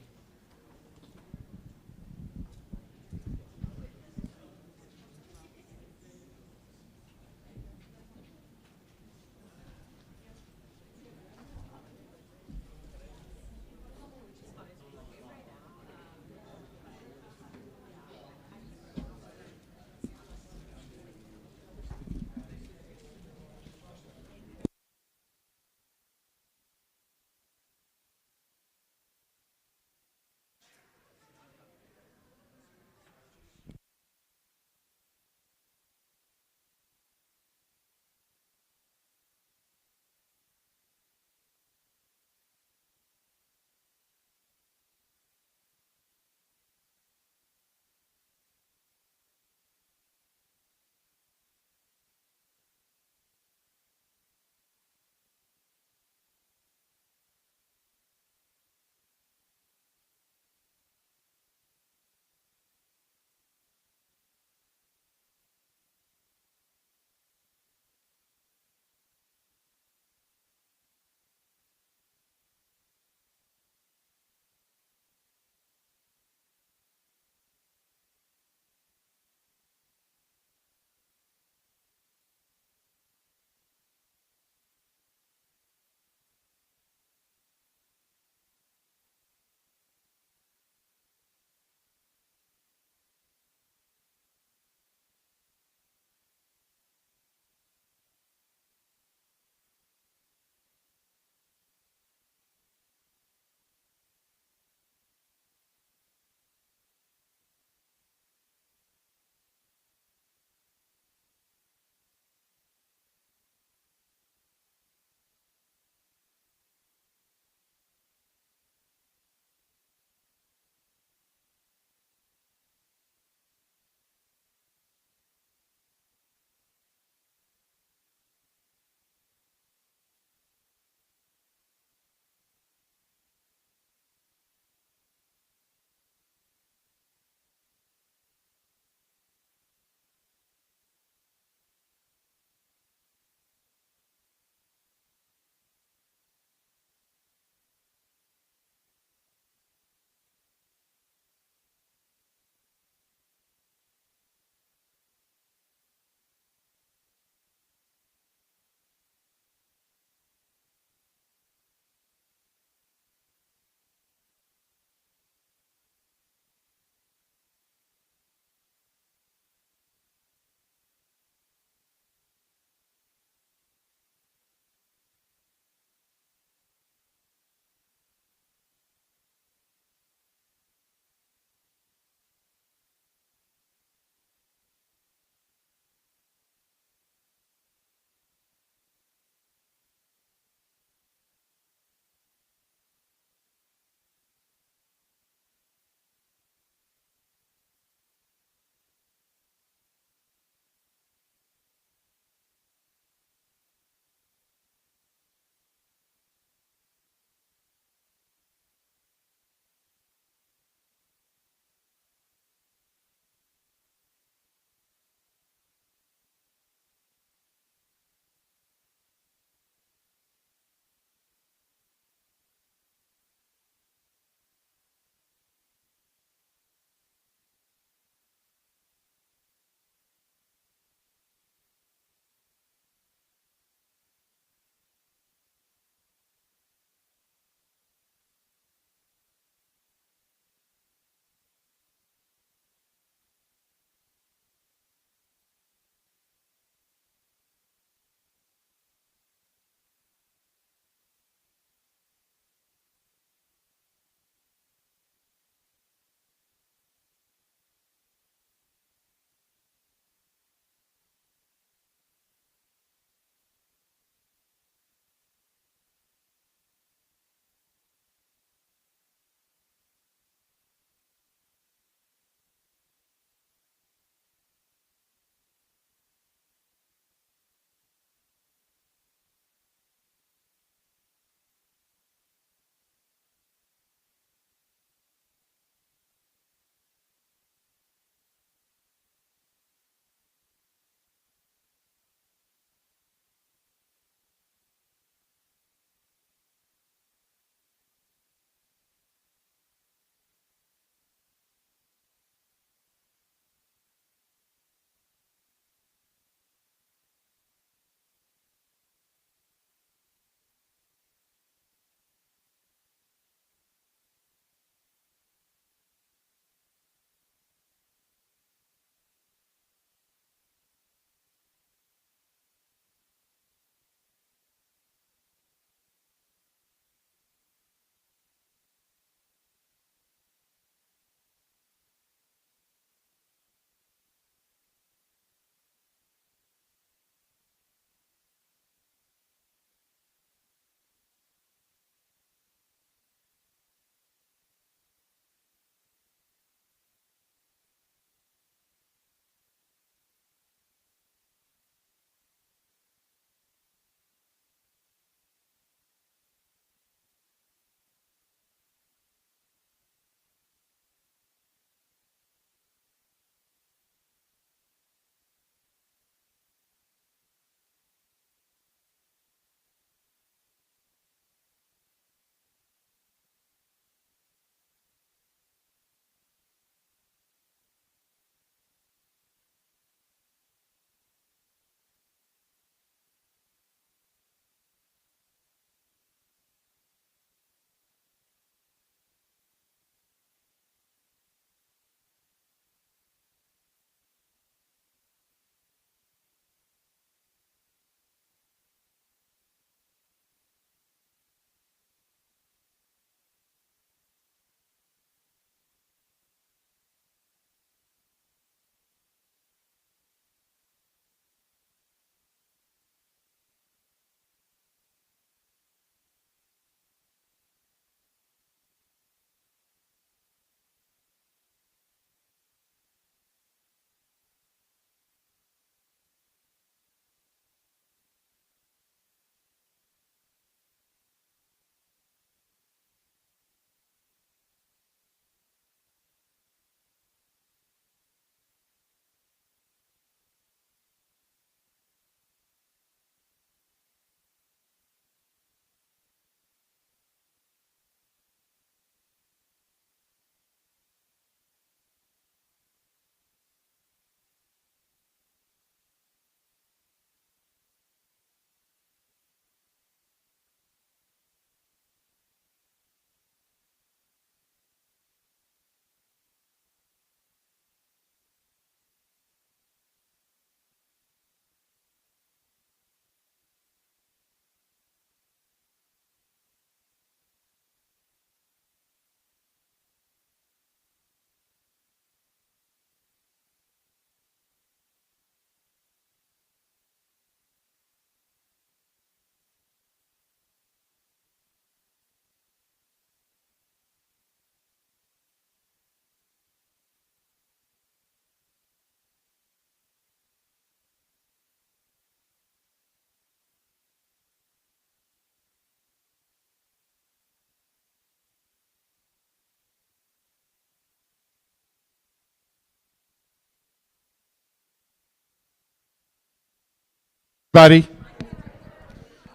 Buddy.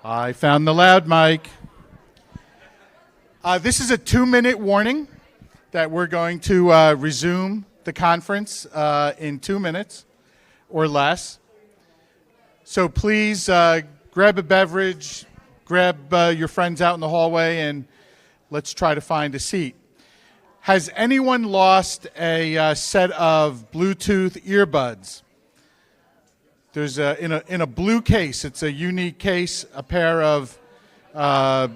I found the loud mic. This is a 2-minute warning that we're going to resume the conference in 2 minutes or less. So please grab a beverage, grab your friends out in the hallway, and let's try to find a seat. Has anyone lost a set of Bluetooth earbuds? There's in a blue case. It's a unique case, a pair of USB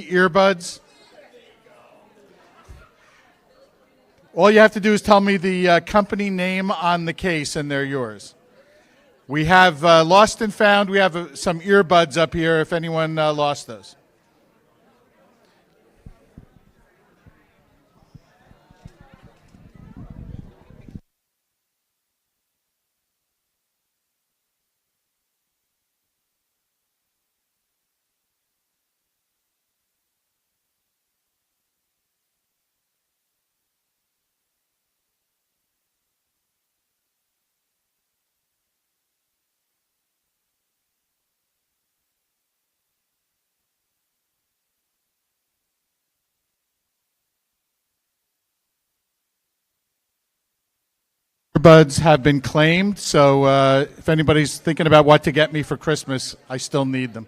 earbuds. All you have to do is tell me the company name on the case, and they're yours. We have lost and found. We have some earbuds up here if anyone lost those. Earbuds have been claimed, so if anybody's thinking about what to get me for Christmas, I still need them.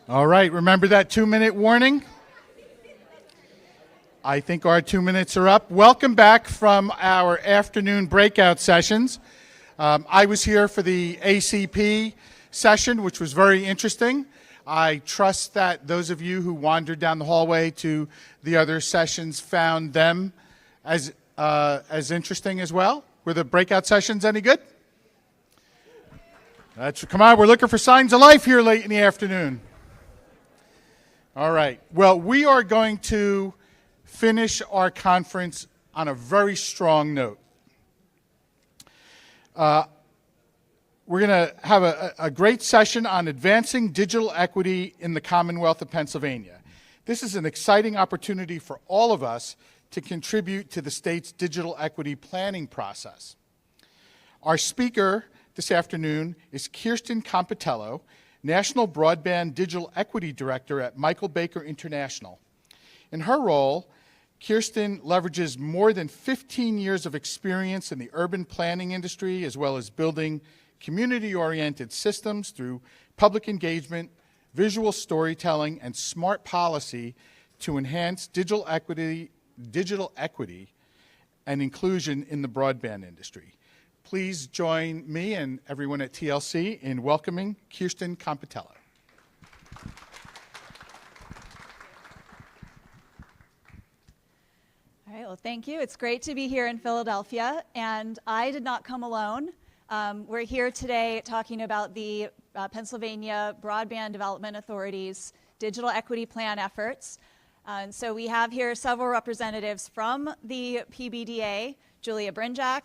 All right, remember that 2-minute warning? I think our 2 minutes are up. Welcome back from our afternoon breakout sessions. I was here for the ACP session, which was very interesting. I trust that those of you who wandered down the hallway to the other sessions found them as interesting as well. Were the breakout sessions any good? Come on, we're looking for signs of life here late in the afternoon. All right. Well, we are going to finish our conference on a very strong note. We're going to have a great session on advancing digital equity in the Commonwealth of Pennsylvania. This is an exciting opportunity for all of us to contribute to the state's digital equity planning process. Our speaker this afternoon is Kirsten Compitello, National Broadband Digital Equity Director at Michael Baker International. In her role, Kirsten leverages more than 15 years of experience in the urban planning industry, as well as building community-oriented systems through public engagement, visual storytelling, and smart policy to enhance digital equity and inclusion in the broadband industry. Please join me and everyone at TLC in welcoming Kirsten Compitello. All right, well, thank you. It's great to be here in Philadelphia, and I did not come alone. We're here today talking about the Pennsylvania Broadband Development Authority's digital equity plan efforts. And so we have here several representatives from the PBDA: Julia Brinjack,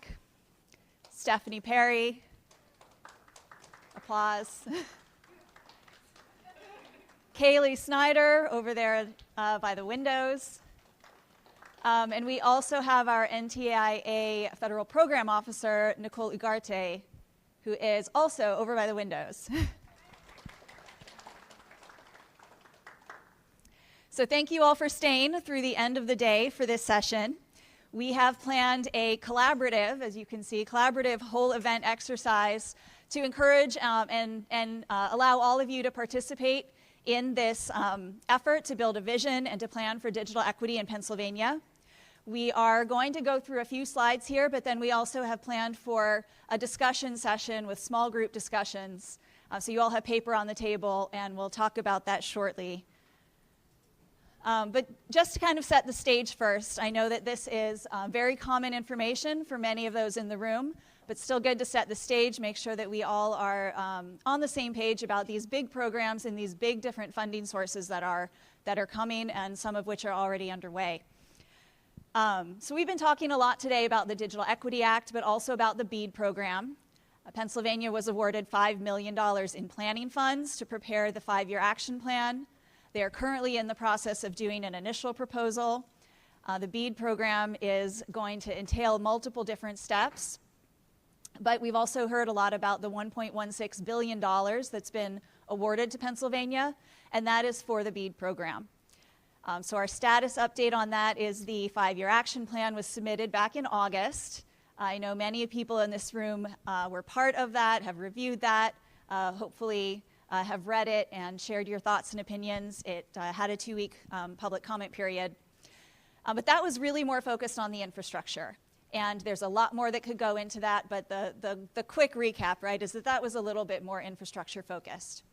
Stephanie Perry, applause, Kaylee Snyder over there by the windows. And we also have our NTIA Federal Program Officer, Nicole Ugarte, who is also over by the windows. So thank you all for staying through the end of the day for this session. We have planned a collaborative, as you can see, collaborative whole event exercise to encourage and allow all of you to participate in this effort to build a vision and to plan for digital equity in Pennsylvania. We are going to go through a few slides here, but then we also have planned for a discussion session with small group discussions. So you all have paper on the table, and we'll talk about that shortly. But just to kind of set the stage first, I know that this is very common information for many of those in the room, but still good to set the stage, make sure that we all are on the same page about these big programs and these big different funding sources that are coming, and some of which are already underway. So we've been talking a lot today about the Digital Equity Act, but also about the BEAD program. Pennsylvania was awarded $5 million in planning funds to prepare the 5-year action plan. They are currently in the process of doing an initial proposal. The BEAD program is going to entail multiple different steps, but we've also heard a lot about the $1.16 billion that's been awarded to Pennsylvania, and that is for the BEAD program. So our status update on that is the 5-year action plan was submitted back in August. I know many people in this room were part of that, have reviewed that, hopefully have read it and shared your thoughts and opinions. It had a 2-week public comment period. But that was really more focused on the infrastructure. And there's a lot more that could go into that, but the quick recap, right, is that that was a little bit more infrastructure focused.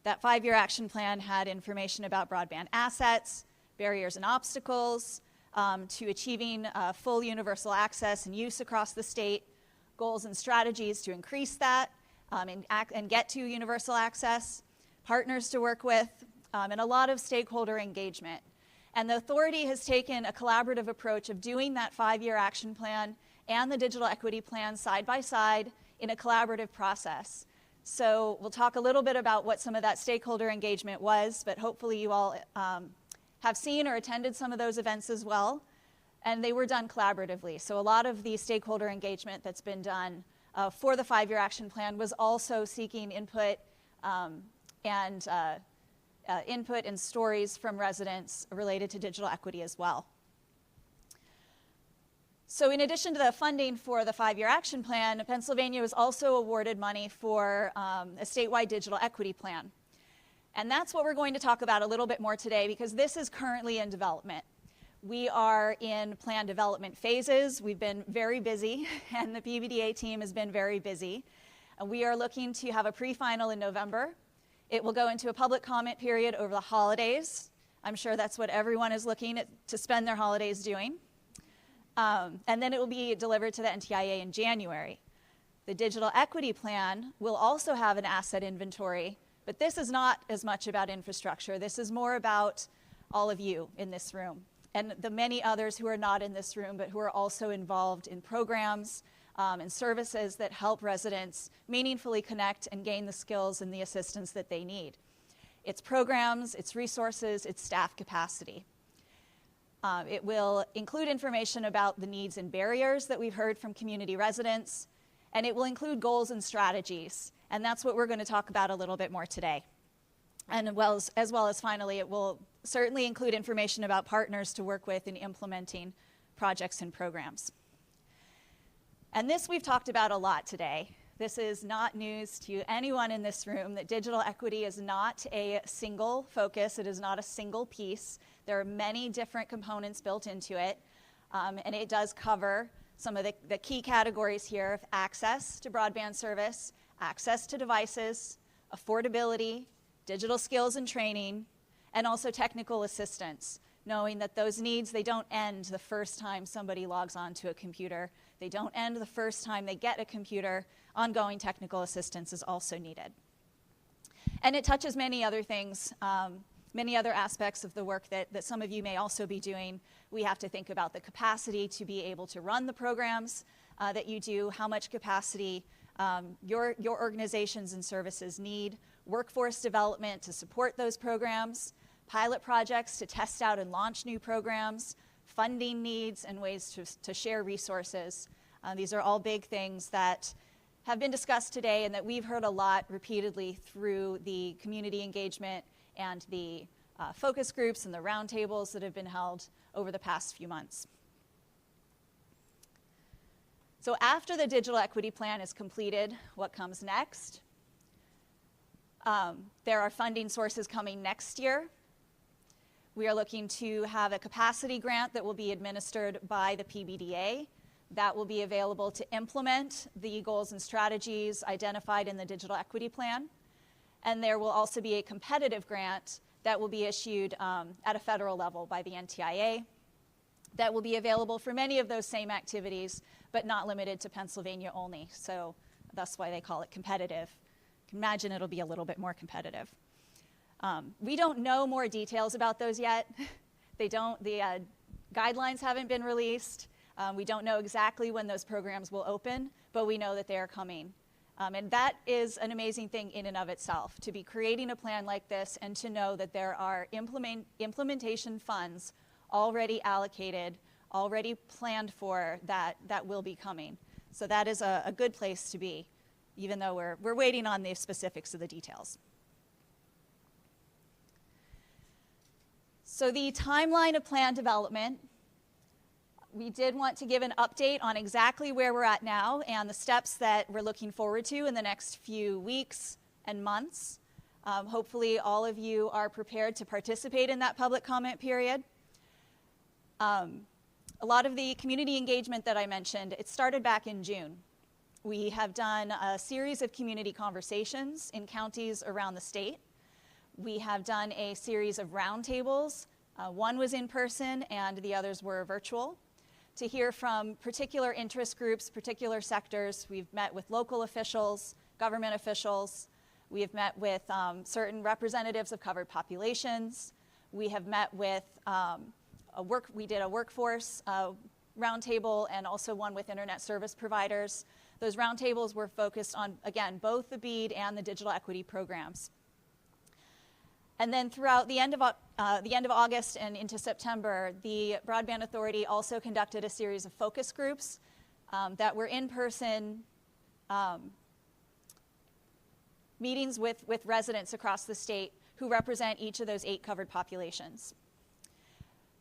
That 5-year action plan had information about broadband assets, barriers and obstacles to achieving full universal access and use across the state, goals and strategies to increase that, and get to universal access, partners to work with, and a lot of stakeholder engagement. And the authority has taken a collaborative approach of doing that 5-year action plan and the digital equity plan side by side in a collaborative process. So we'll talk a little bit about what some of that stakeholder engagement was, but hopefully you all have seen or attended some of those events as well, and they were done collaboratively. So a lot of the stakeholder engagement that's been done for the 5-year action plan was also seeking input and stories from residents related to digital equity as well. So in addition to the funding for the 5-year action plan, Pennsylvania was also awarded money for a statewide digital equity plan. And that's what we're going to talk about a little bit more today, because this is currently in development. We are in plan development phases. We've been very busy, and the PBDA team has been very busy. And we are looking to have a pre-final in November. It will go into a public comment period over the holidays. I'm sure that's what everyone is looking to spend their holidays doing. And then it will be delivered to the NTIA in January. The digital equity plan will also have an asset inventory, but this is not as much about infrastructure. This is more about all of you in this room and the many others who are not in this room, but who are also involved in programs and services that help residents meaningfully connect and gain the skills and the assistance that they need. its programs, its resources, its staff capacity. It will include information about the needs and barriers that we've heard from community residents, and it will include goals and strategies, and that's what we're going to talk about a little bit more today. And as well as finally, it will certainly include information about partners to work with in implementing projects and programs. And this we've talked about a lot today. This is not news to anyone in this room that digital equity is not a single focus. It is not a single piece. There are many different components built into it, and it does cover some of the key categories here of access to broadband service, access to devices, affordability, digital skills and training, and also technical assistance, knowing that those needs, they don't end the first time somebody logs onto a computer. They don't end the first time they get a computer. Ongoing technical assistance is also needed. And it touches many other things, many other aspects of the work that some of you may also be doing. We have to think about the capacity to be able to run the programs that you do, how much capacity your organizations and services need, workforce development to support those programs, pilot projects to test out and launch new programs, funding needs, and ways to share resources. These are all big things that have been discussed today and that we've heard a lot repeatedly through the community engagement and the focus groups and the roundtables that have been held over the past few months. So after the digital equity plan is completed, what comes next? There are funding sources coming next year. We are looking to have a capacity grant that will be administered by the PBDA that will be available to implement the goals and strategies identified in the digital equity plan. And there will also be a competitive grant that will be issued at a federal level by the NTIA that will be available for many of those same activities, but not limited to Pennsylvania only. So that's why they call it competitive. You can imagine it'll be a little bit more competitive. We don't know more details about those yet. The guidelines haven't been released. We don't know exactly when those programs will open, but we know that they are coming. And that is an amazing thing in and of itself, to be creating a plan like this and to know that there are implementation funds already allocated, already planned for that will be coming. So that is a good place to be, even though we're waiting on the specifics of the details. So the timeline of plan development, we did want to give an update on exactly where we're at now and the steps that we're looking forward to in the next few weeks and months. Hopefully all of you are prepared to participate in that public comment period. A lot of the community engagement that I mentioned, it started back in June. We have done a series of community conversations in counties around the state. We have done a series of roundtables. One was in person and the others were virtual, to hear from particular interest groups, particular sectors. We've met with local officials, government officials. We have met with certain representatives of covered populations. We have met with we did a workforce roundtable and also one with internet service providers. Those roundtables were focused on, again, both the BEAD and the digital equity programs. And then throughout the end of August and into September, the Broadband Authority also conducted a series of focus groups that were in-person meetings with residents across the state who represent each of those 8 covered populations.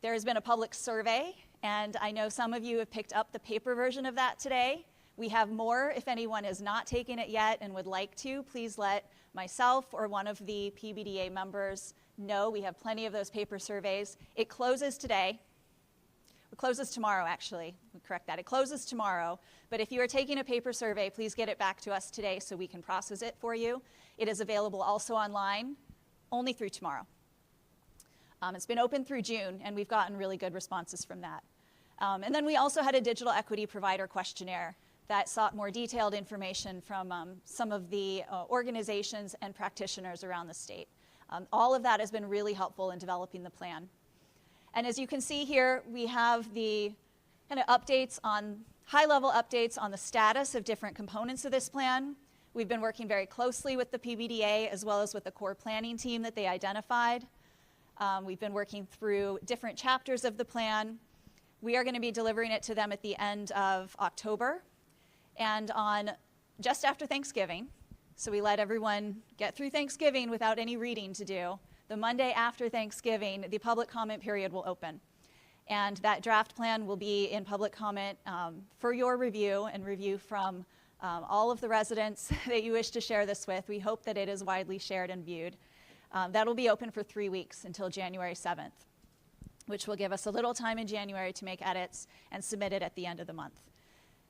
There has been a public survey, and I know some of you have picked up the paper version of that today. We have more. If anyone has not taken it yet and would like to, please let myself or one of the PBDA members know. We have plenty of those paper surveys. It closes today. It closes tomorrow, actually. We correct that. It closes tomorrow. But if you are taking a paper survey, please get it back to us today so we can process it for you. It is available also online, only through tomorrow. It's been open through June, and we've gotten really good responses from that. And then we also had a digital equity provider questionnaire that sought more detailed information from some of the organizations and practitioners around the state. All of that has been really helpful in developing the plan. And as you can see here, we have the kind of updates on, high-level updates on the status of different components of this plan. We've been working very closely with the PBDA as well as with the core planning team that they identified. We've been working through different chapters of the plan. We are going to be delivering it to them at the end of October and on just after Thanksgiving. So we let everyone get through Thanksgiving without any reading to do. The Monday after Thanksgiving, the public comment period will open. And that draft plan will be in public comment for your review and review from all of the residents that you wish to share this with. We hope that it is widely shared and viewed. That'll be open for 3 weeks until January 7th, which will give us a little time in January to make edits and submit it at the end of the month.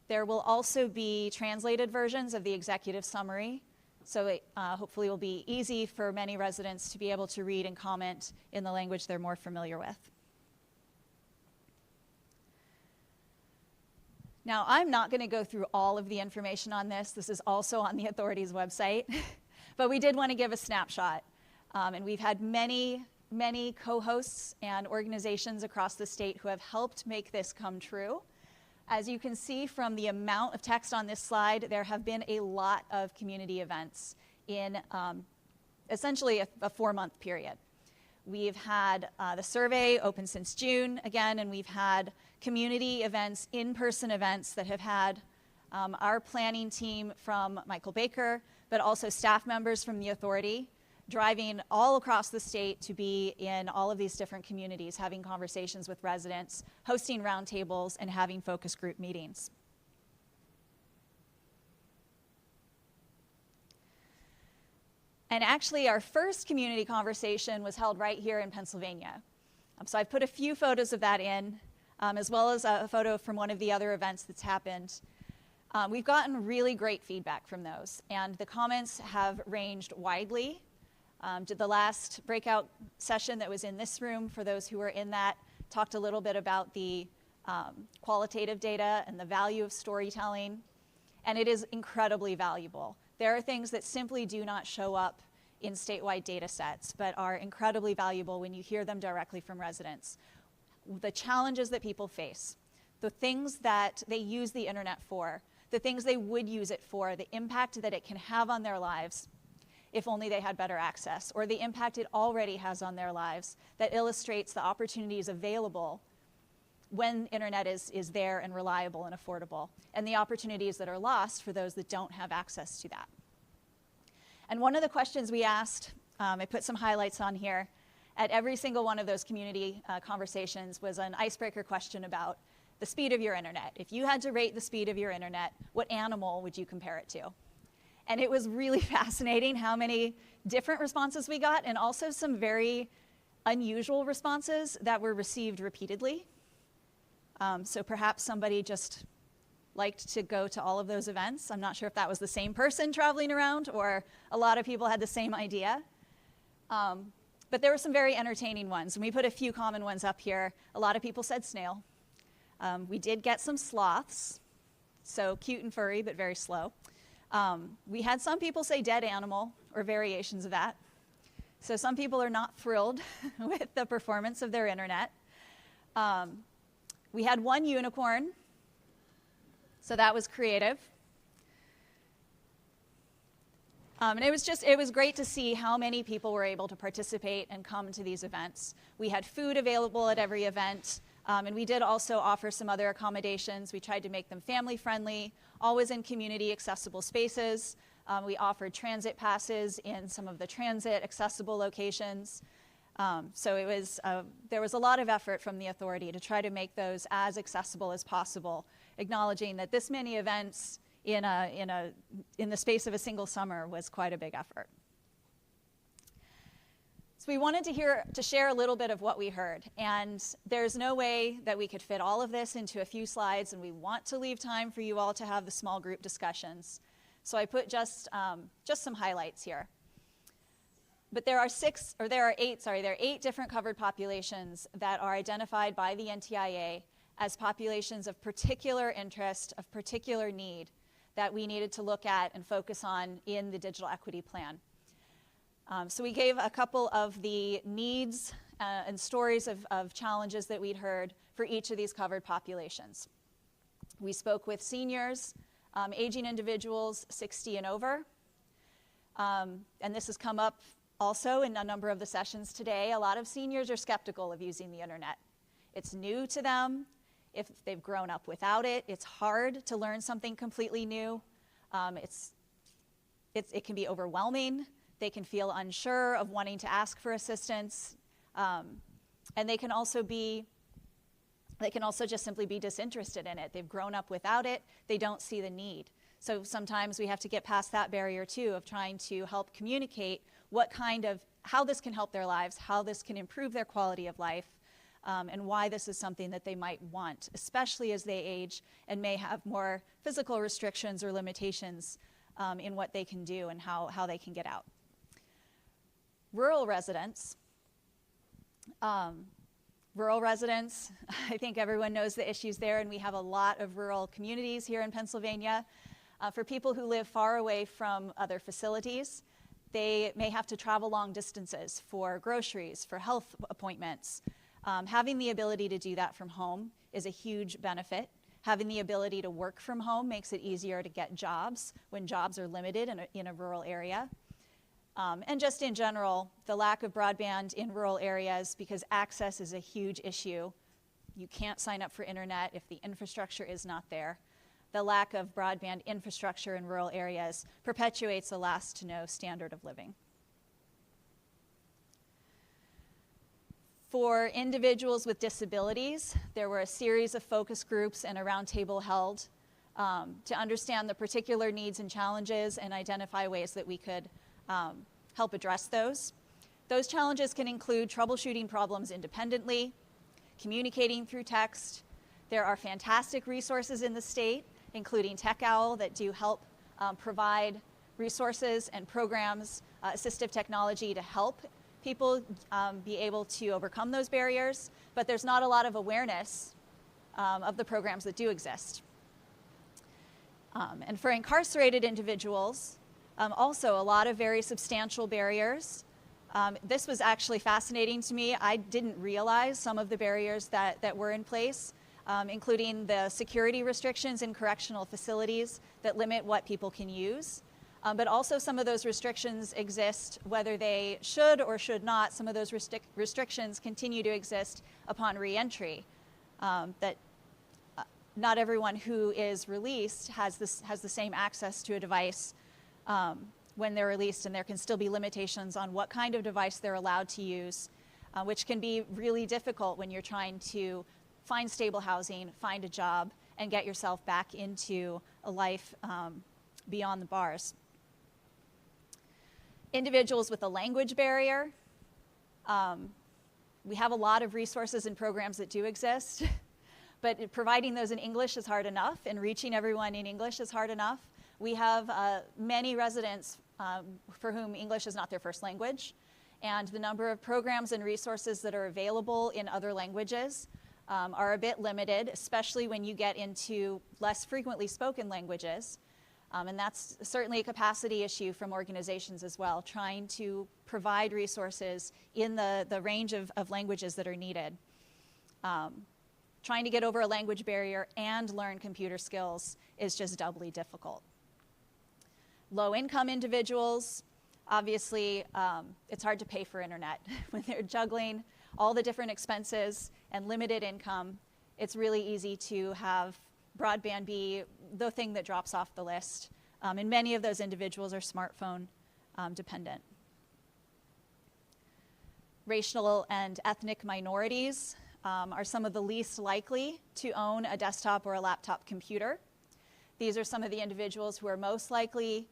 There will also be translated versions of the executive summary, so it hopefully will be easy for many residents to be able to read and comment in the language they're more familiar with. Now, I'm not going to go through all of the information on this. This is also on the authority's website. But we did want to give a snapshot. And we've had many co-hosts and organizations across the state who have helped make this come true. As you can see from the amount of text on this slide, there have been a lot of community events in essentially a 4-month period. We've had the survey open since June, again, and we've had community events, in-person events that have had our planning team from Michael Baker, but also staff members from the authority, driving all across the state to be in all of these different communities, having conversations with residents, hosting roundtables, and having focus group meetings. And actually, our first community conversation was held right here in Pennsylvania. So I've put a few photos of that in, as well as a photo from one of the other events that's happened. We've gotten really great feedback from those, and the comments have ranged widely. The last breakout session that was in this room, for those who were in that, talked a little bit about the qualitative data and the value of storytelling, and it is incredibly valuable. There are things that simply do not show up in statewide data sets, but are incredibly valuable when you hear them directly from residents. The challenges that people face, the things that they use the internet for, the things they would use it for, the impact that it can have on their lives if only they had better access, or the impact it already has on their lives that illustrates the opportunities available when internet is there and reliable and affordable, and the opportunities that are lost for those that don't have access to that. And one of the questions we asked, I put some highlights on here, at every single one of those community conversations was an icebreaker question about the speed of your internet. If you had to rate the speed of your internet, what animal would you compare it to? And it was really fascinating how many different responses we got, and also some very unusual responses that were received repeatedly. So perhaps somebody just liked to go to all of those events. I'm not sure if that was the same person traveling around or a lot of people had the same idea. But there were some very entertaining ones, and we put a few common ones up here. A lot of people said snail. We did get some sloths, so cute and furry, but very slow. We had some people say dead animal, or variations of that. So some people are not thrilled with the performance of their internet. We had one unicorn, so that was creative. And it was great to see how many people were able to participate and come to these events. We had food available at every event, and we did also offer some other accommodations. We tried to make them family friendly, always in community accessible spaces. We offered transit passes in some of the transit accessible locations. So there was a lot of effort from the authority to try to make those as accessible as possible, acknowledging that this many events in the space of a single summer was quite a big effort. So we wanted to share a little bit of what we heard, and there's no way that we could fit all of this into a few slides, and we want to leave time for you all to have the small group discussions. So I put just some highlights here. But there are 8 different covered populations that are identified by the NTIA as populations of particular interest, of particular need, that we needed to look at and focus on in the digital equity plan. So we gave a couple of the needs and stories of challenges that we'd heard for each of these covered populations. We spoke with seniors, aging individuals 60 and over. And this has come up also in a number of the sessions today. A lot of seniors are skeptical of using the internet. It's new to them. If they've grown up without it, it's hard to learn something completely new. It can be overwhelming. They can feel unsure of wanting to ask for assistance. And they can also just simply be disinterested in it. They've grown up without it. They don't see the need. So sometimes we have to get past that barrier too of trying to help communicate how this can help their lives, how this can improve their quality of life, and why this is something that they might want, especially as they age and may have more physical restrictions or limitations in what they can do and how they can get out. Rural residents, I think everyone knows the issues there, and we have a lot of rural communities here in Pennsylvania. For people who live far away from other facilities, they may have to travel long distances for groceries, for health appointments. Having the ability to do that from home is a huge benefit. Having the ability to work from home makes it easier to get jobs when jobs are limited in a rural area. And just in general, the lack of broadband in rural areas, because access is a huge issue. You can't sign up for internet if the infrastructure is not there. The lack of broadband infrastructure in rural areas perpetuates a last to know standard of living. For individuals with disabilities, there were a series of focus groups and a roundtable held to understand the particular needs and challenges and identify ways that we could help address those. Those challenges can include troubleshooting problems independently, communicating through text. There are fantastic resources in the state, including TechOwl, that do help provide resources and programs, assistive technology to help people be able to overcome those barriers, but there's not a lot of awareness of the programs that do exist. And for incarcerated individuals, also a lot of very substantial barriers. This was actually fascinating to me. I didn't realize some of the barriers that were in place, including the security restrictions in correctional facilities that limit what people can use. But also some of those restrictions exist whether they should or should not. Some of those restrictions continue to exist upon reentry. That not everyone who is released has the same access to a device when they're released, and there can still be limitations on what kind of device they're allowed to use, which can be really difficult when you're trying to find stable housing, find a job, and get yourself back into a life beyond the bars. Individuals with a language barrier, we have a lot of resources and programs that do exist, but providing those in English is hard enough, and reaching everyone in English is hard enough. We have many residents for whom English is not their first language, and the number of programs and resources that are available in other languages are a bit limited, especially when you get into less frequently spoken languages. And that's certainly a capacity issue from organizations as well, trying to provide resources in the range of languages that are needed. Trying to get over a language barrier and learn computer skills is just doubly difficult. Low-income individuals, obviously, it's hard to pay for internet. When they're juggling all the different expenses and limited income, it's really easy to have broadband be the thing that drops off the list. And many of those individuals are smartphone dependent. Racial and ethnic minorities are some of the least likely to own a desktop or a laptop computer. These are some of the individuals who are most likely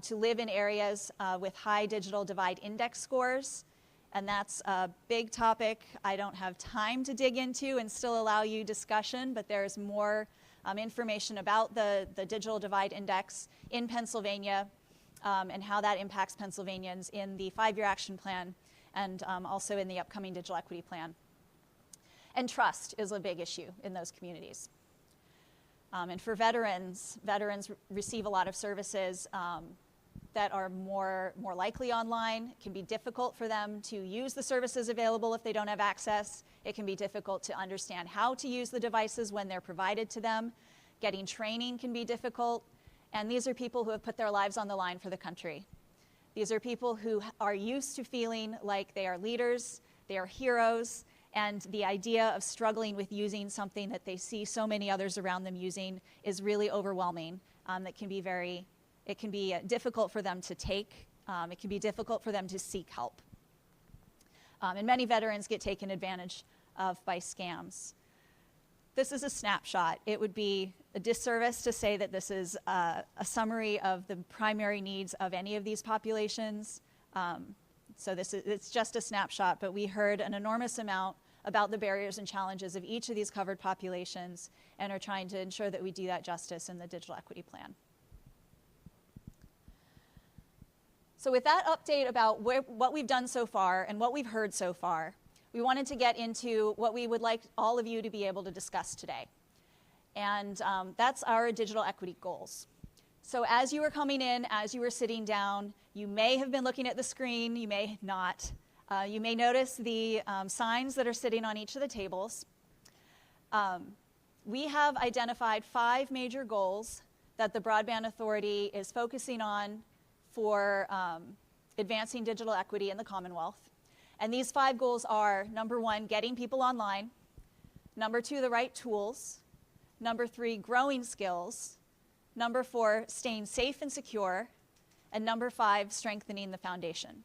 to live in areas with high digital divide index scores. And that's a big topic I don't have time to dig into and still allow you discussion, but there's more information about the digital divide index in Pennsylvania and how that impacts Pennsylvanians in the 5-year action plan and also in the upcoming digital equity plan. And trust is a big issue in those communities. And for veterans receive a lot of services that are more likely online. It can be difficult for them to use the services available if they don't have access. It can be difficult to understand how to use the devices when they're provided to them. Getting training can be difficult. And these are people who have put their lives on the line for the country. These are people who are used to feeling like they are leaders, they are heroes, and the idea of struggling with using something that they see so many others around them using is really overwhelming. It can be difficult for them to take. It can be difficult for them to seek help. And many veterans get taken advantage of by scams. This is a snapshot. It would be a disservice to say that this is a summary of the primary needs of any of these populations. So it's just a snapshot, but we heard an enormous amount about the barriers and challenges of each of these covered populations and are trying to ensure that we do that justice in the Digital Equity Plan. So with that update about what we've done so far and what we've heard so far, we wanted to get into what we would like all of you to be able to discuss today. And that's our digital equity goals. So as you were coming in, as you were sitting down, you may have been looking at the screen, you may not. You may notice the signs that are sitting on each of the tables. We have identified 5 major goals that the Broadband Authority is focusing on for advancing digital equity in the Commonwealth. And these 5 goals are, number 1, getting people online. Number 2, the right tools. Number 3, growing skills. Number 4, staying safe and secure. And number 5, strengthening the foundation.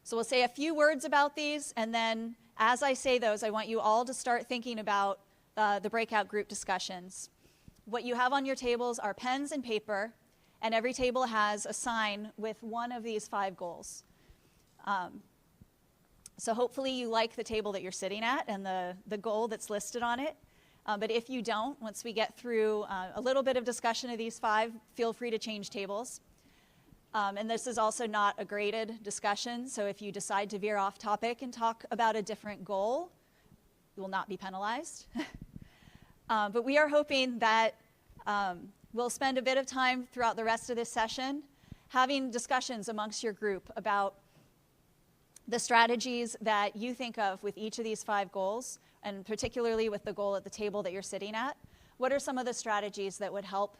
So we'll say a few words about these, and then as I say those, I want you all to start thinking about the breakout group discussions. What you have on your tables are pens and paper, and every table has a sign with one of these 5 goals. So hopefully you like the table that you're sitting at and the goal that's listed on it. But if you don't, once we get through a little bit of discussion of these 5, feel free to change tables. And this is also not a graded discussion, so if you decide to veer off topic and talk about a different goal, you will not be penalized. But we are hoping that we'll spend a bit of time throughout the rest of this session having discussions amongst your group about the strategies that you think of with each of these 5 goals, and particularly with the goal at the table that you're sitting at. What are some of the strategies that would help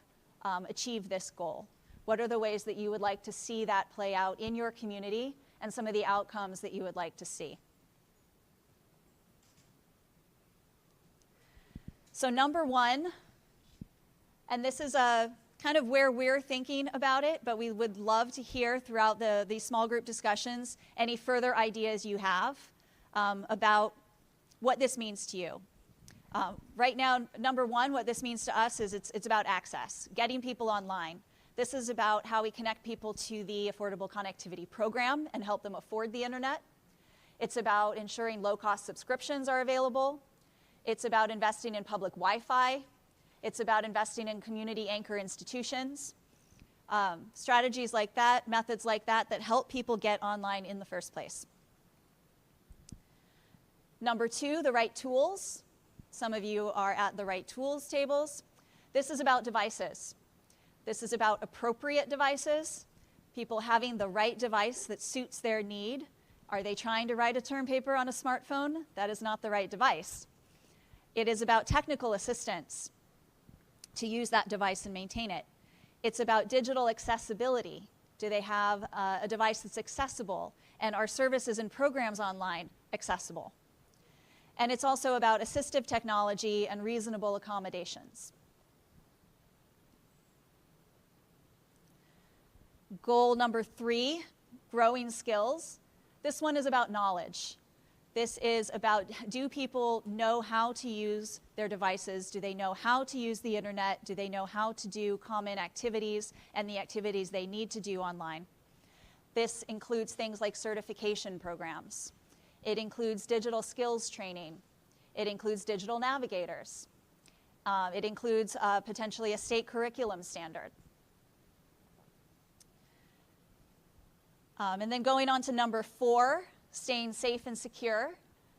achieve this goal? What are the ways that you would like to see that play out in your community and some of the outcomes that you would like to see? So number 1, and this is kind of where we're thinking about it, but we would love to hear throughout the small group discussions any further ideas you have about what this means to you. Right now, number 1, what this means to us is it's about access, getting people online. This is about how we connect people to the Affordable Connectivity Program and help them afford the internet. It's about ensuring low-cost subscriptions are available. It's about investing in public Wi-Fi. It's about investing in community anchor institutions. Strategies like that, methods like that help people get online in the first place. Number 2, the right tools. Some of you are at the right tools tables. This is about devices. This is about appropriate devices, people having the right device that suits their need. Are they trying to write a term paper on a smartphone? That is not the right device. It is about technical assistance to use that device and maintain it. It's about digital accessibility. Do they have a device that's accessible? And are services and programs online accessible? And it's also about assistive technology and reasonable accommodations. Goal number 3, growing skills. This one is about knowledge. This is about, do people know how to use their devices? Do they know how to use the internet? Do they know how to do common activities and the activities they need to do online? This includes things like certification programs. It includes digital skills training. It includes digital navigators. It includes potentially a state curriculum standard. And then going on to number 4, staying safe and secure.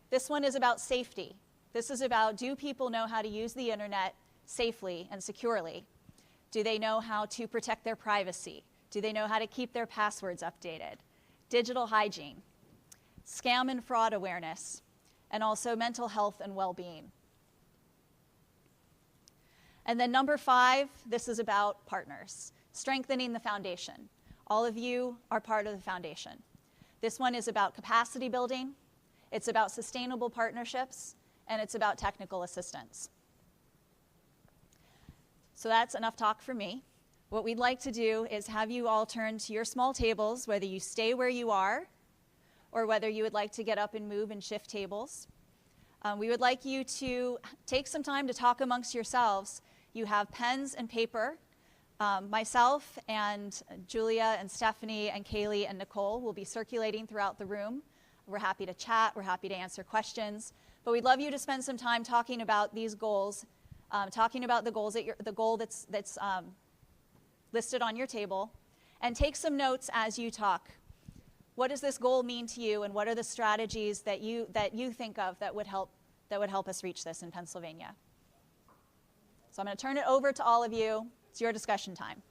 This one is about safety. This is about, do people know how to use the internet safely and securely? Do they know how to protect their privacy? Do they know how to keep their passwords updated? Digital hygiene, scam and fraud awareness, and also mental health and well-being. And then number 5, this is about partners, strengthening the foundation. All of you are part of the foundation. This one is about capacity building, it's about sustainable partnerships, and it's about technical assistance. So that's enough talk for me. What we'd like to do is have you all turn to your small tables, whether you stay where you are or whether you would like to get up and move and shift tables. We would like you to take some time to talk amongst yourselves. You have pens and paper. Myself and Julia and Stephanie and Kaylee and Nicole will be circulating throughout the room. We're happy to chat. We're happy to answer questions. But we'd love you to spend some time talking about these goals, talking about the goals the goal that's listed on your table, and take some notes as you talk. What does this goal mean to you, and what are the strategies that you think of that would help us reach this in Pennsylvania? So I'm going to turn it over to all of you. It's your discussion time.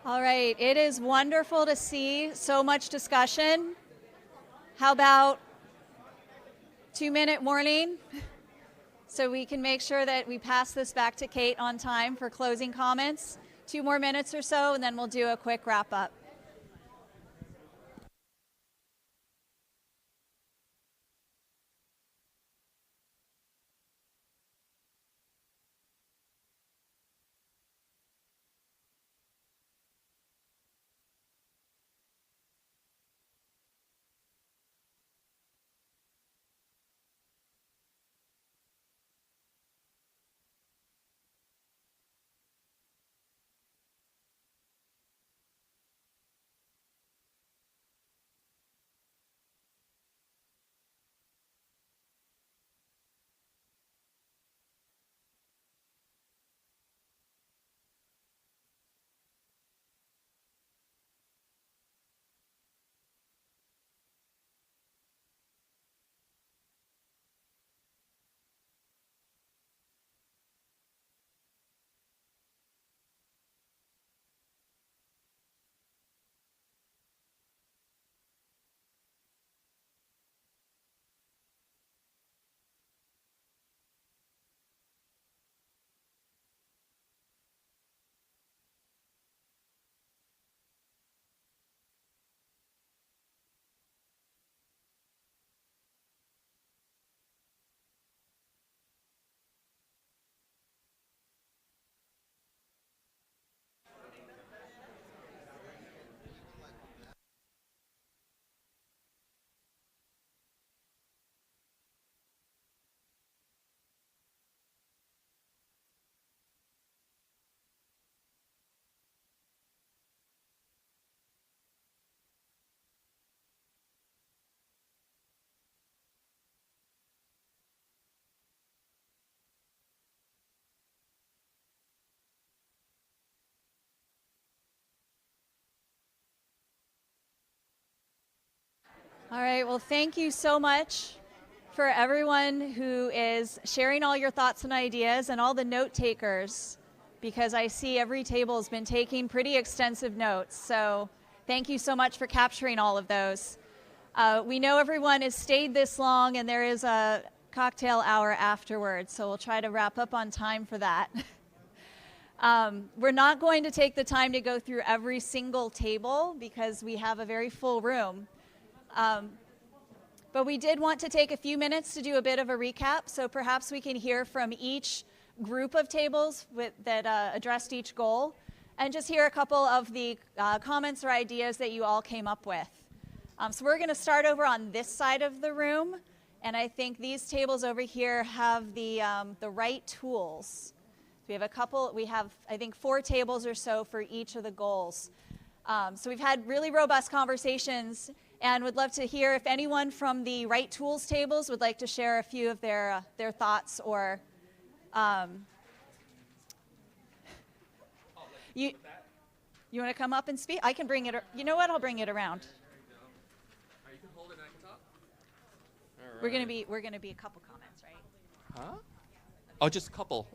All right, it is wonderful to see so much discussion. How about 2-minute warning? So we can make sure that we pass this back to Kate on time for closing comments. 2 more minutes or so, and then we'll do a quick wrap up. All right, well, thank you so much for everyone who is sharing all your thoughts and ideas and all the note takers, because I see every table has been taking pretty extensive notes. So thank you so much for capturing all of those. We know everyone has stayed this long, and there is a cocktail hour afterwards, so we'll try to wrap up on time for that. We're not going to take the time to go through every single table because we have a very full room. But we did want to take a few minutes to do a bit of a recap, so perhaps we can hear from each group of tables that addressed each goal, and just hear a couple of the comments or ideas that you all came up with. So we're going to start over on this side of the room, and I think these tables over here have the right tools. We have I think 4 tables or so for each of the goals. So we've had really robust conversations, and would love to hear if anyone from the right tools tables would like to share a few of their thoughts or you want to come up and speak? I can bring it. You know what? I'll bring it around. You can hold it and I can talk. All right. We're gonna be a couple comments, right? Huh? Oh, just a couple.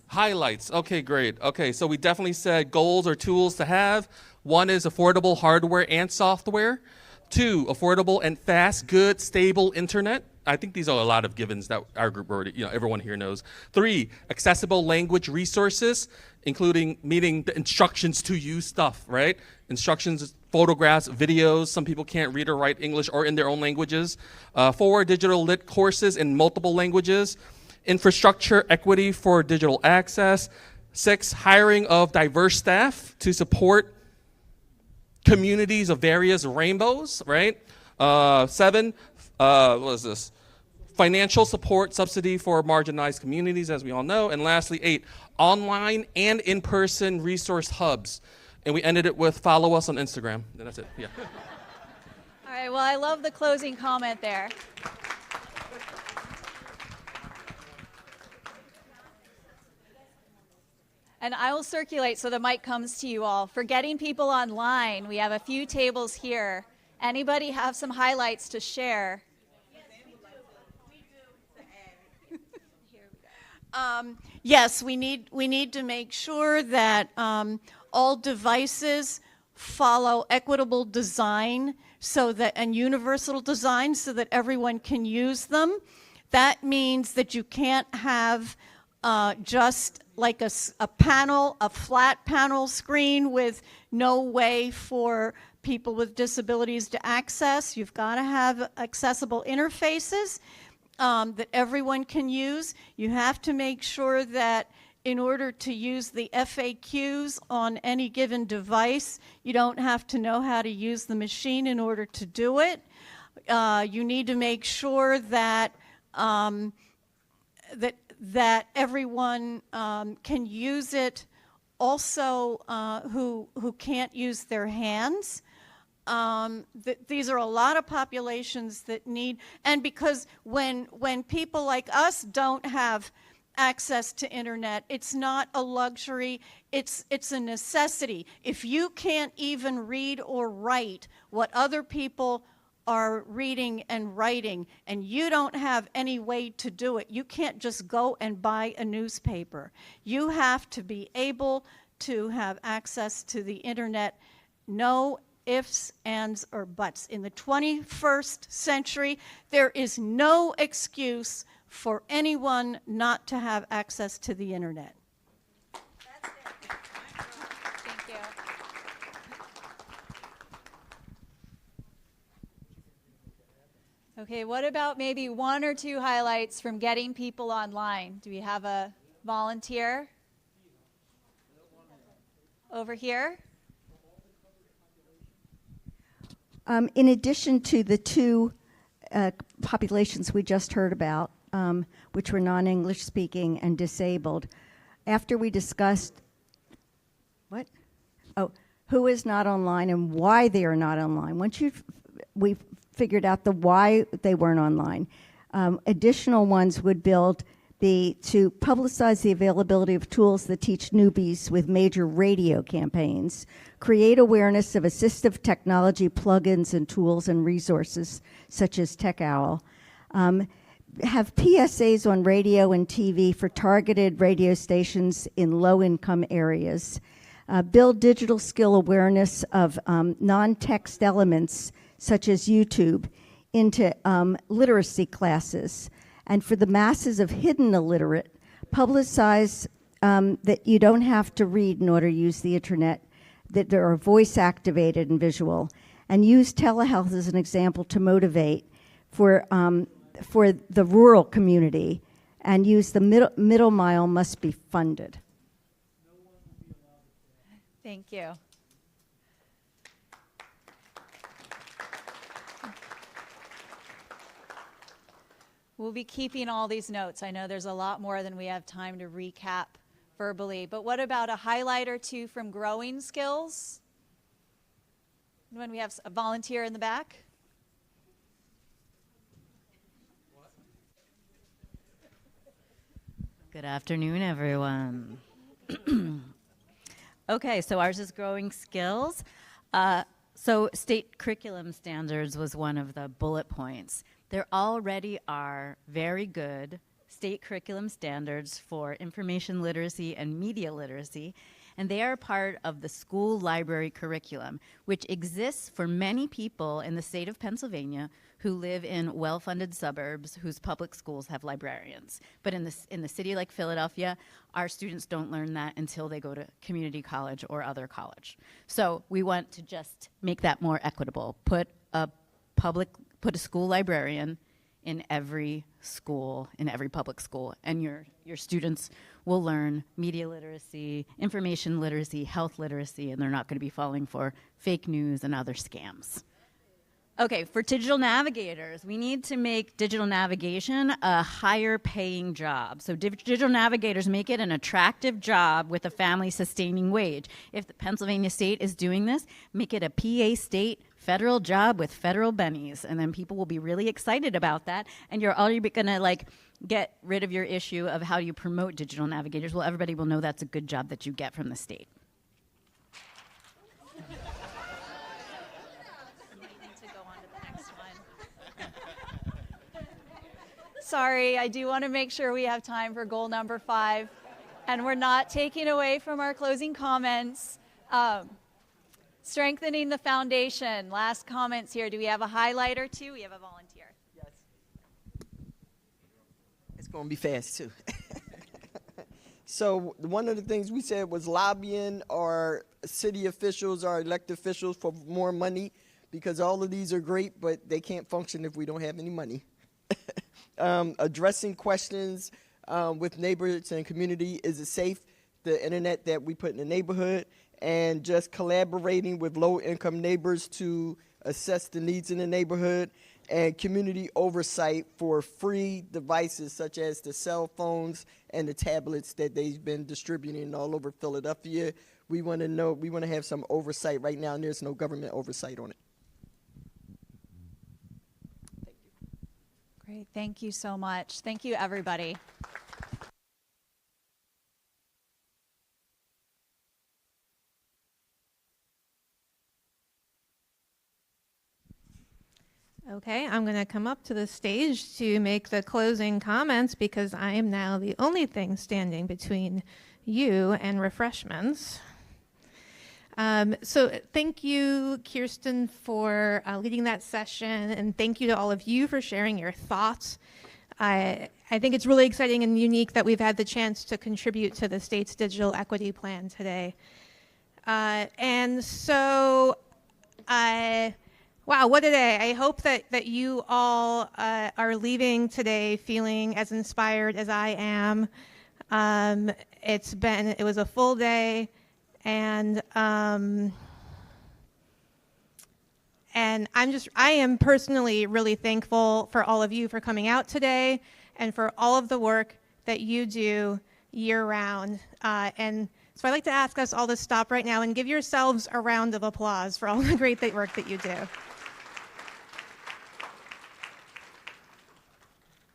Highlights. Okay, great. Okay, so we definitely said goals or tools to have. 1 is affordable hardware and software. 2, affordable and fast, good, stable internet. I think these are a lot of givens that our group already, everyone here knows. 3, accessible language resources, including meeting the instructions to use stuff, right? Instructions, photographs, videos. Some people can't read or write English or in their own languages. 4, digital lit courses in multiple languages. Infrastructure equity for digital access. 6, hiring of diverse staff to support communities of various rainbows, right? 7, what is this? Financial support subsidy for marginalized communities, as we all know. And lastly, 8, online and in-person resource hubs. And we ended it with follow us on Instagram. And that's it, yeah. All right, well, I love the closing comment there. And I will circulate so the mic comes to you all. For getting people online, we have a few tables here. Anybody have some highlights to share? Yes, we need to make sure that all devices follow equitable design and universal design so that everyone can use them. That means that you can't have just like a flat panel screen with no way for people with disabilities to access. You've got to have accessible interfaces that everyone can use. You have to make sure that in order to use the FAQs on any given device, you don't have to know how to use the machine in order to do it. You need to make sure that that everyone can use it also who can't use their hands. These are a lot of populations that need, and because when people like us don't have access to internet, it's not a luxury, it's a necessity. If you can't even read or write what other people are reading and writing, and you don't have any way to do it, you can't just go and buy a newspaper. You have to be able to have access to the internet. No ifs, ands, or buts. In the 21st century, there is no excuse for anyone not to have access to the internet. That's it. Thank you. Okay, what about maybe one or two highlights from getting people online? Do we have a volunteer? Over here? In addition to the two populations we just heard about, which were non-English speaking and disabled, after we discussed who is not online and why they are not online, once we figured out the why they weren't online, additional ones would be to publicize the availability of tools that teach newbies with major radio campaigns, create awareness of assistive technology plugins and tools and resources such as TechOwl, have PSAs on radio and TV for targeted radio stations in low-income areas, build digital skill awareness of non-text elements such as YouTube into literacy classes, and for the masses of hidden illiterate, publicize that you don't have to read in order to use the internet, that there are voice activated and visual, and use telehealth as an example to motivate for the rural community, and use the middle mile must be funded. Thank you. We'll be keeping all these notes. I know there's a lot more than we have time to recap verbally, but what about a highlight or two from growing skills? When we have a volunteer in the back? Good afternoon, everyone. Okay, so ours is growing skills. So state curriculum standards was one of the bullet points. There already are very good state curriculum standards for information literacy and media literacy, and they are part of the school library curriculum, which exists for many people in the state of Pennsylvania who live in well-funded suburbs whose public schools have librarians. But in the city like Philadelphia, our students don't learn that until they go to community college or other college. So we want to just make that more equitable. Put a school librarian in every school, in every public school, and your students will learn media literacy, information literacy, health literacy, and they're not going to be falling for fake news and other scams. Okay, for digital navigators, we need to make digital navigation a higher paying job. So digital navigators make it an attractive job with a family sustaining wage. If the Pennsylvania state is doing this, make it a PA state federal job with federal bennies, and then people will be really excited about that, and you're already gonna get rid of your issue of how you promote digital navigators. Well, everybody will know that's a good job that you get from the state. Sorry, I do want to make sure we have time for goal number 5, and we're not taking away from our closing comments. Strengthening the foundation. Last comments here. Do we have a highlight or two? We have a volunteer. Yes. It's going to be fast, too. So one of the things we said was lobbying our city officials, our elected officials for more money, because all of these are great, but they can't function if we don't have any money. Addressing questions with neighbors and community. Is it safe, the internet that we put in the neighborhood? And just collaborating with low-income neighbors to assess the needs in the neighborhood, and community oversight for free devices such as the cell phones and the tablets that they've been distributing all over Philadelphia. We want to have some oversight right now, and there's no government oversight on it. Great. Thank you so much. Thank you, everybody. Okay, I'm going to come up to the stage to make the closing comments because I am now the only thing standing between you and refreshments. So thank you, Kirsten, for leading that session, and thank you to all of you for sharing your thoughts. I think it's really exciting and unique that we've had the chance to contribute to the state's digital equity plan today. And so, wow, what a day. I hope that you all are leaving today feeling as inspired as I am. It was a full day, and I am personally really thankful for all of you for coming out today and for all of the work that you do year round. And so I'd like to ask us all to stop right now and give yourselves a round of applause for all the great work that you do.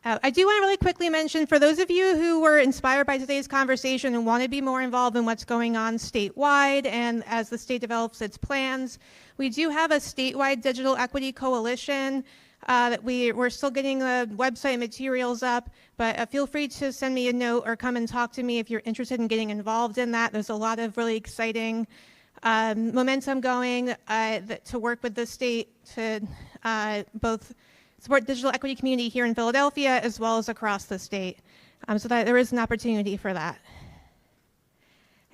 I do want to really quickly mention, for those of you who were inspired by today's conversation and want to be more involved in what's going on statewide and as the state develops its plans, we do have a statewide digital equity coalition. We're still getting the website materials up, but feel free to send me a note or come and talk to me if you're interested in getting involved in that. There's a lot of really exciting momentum going to work with the state to both support digital equity community here in Philadelphia as well as across the state, so that there is an opportunity for that.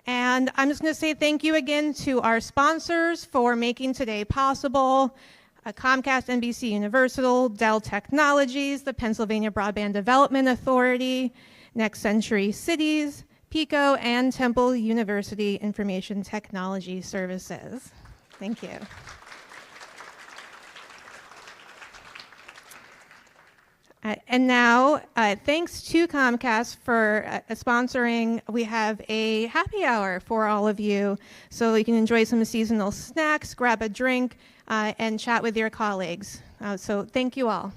And I'm just going to say thank you again to our sponsors for making today possible: Comcast, NBC Universal, Dell Technologies, the Pennsylvania Broadband Development Authority, Next Century Cities, PICO, and Temple University Information Technology Services. Thank you. And now, thanks to Comcast for sponsoring, we have a happy hour for all of you, so you can enjoy some seasonal snacks, grab a drink, and chat with your colleagues. So thank you all.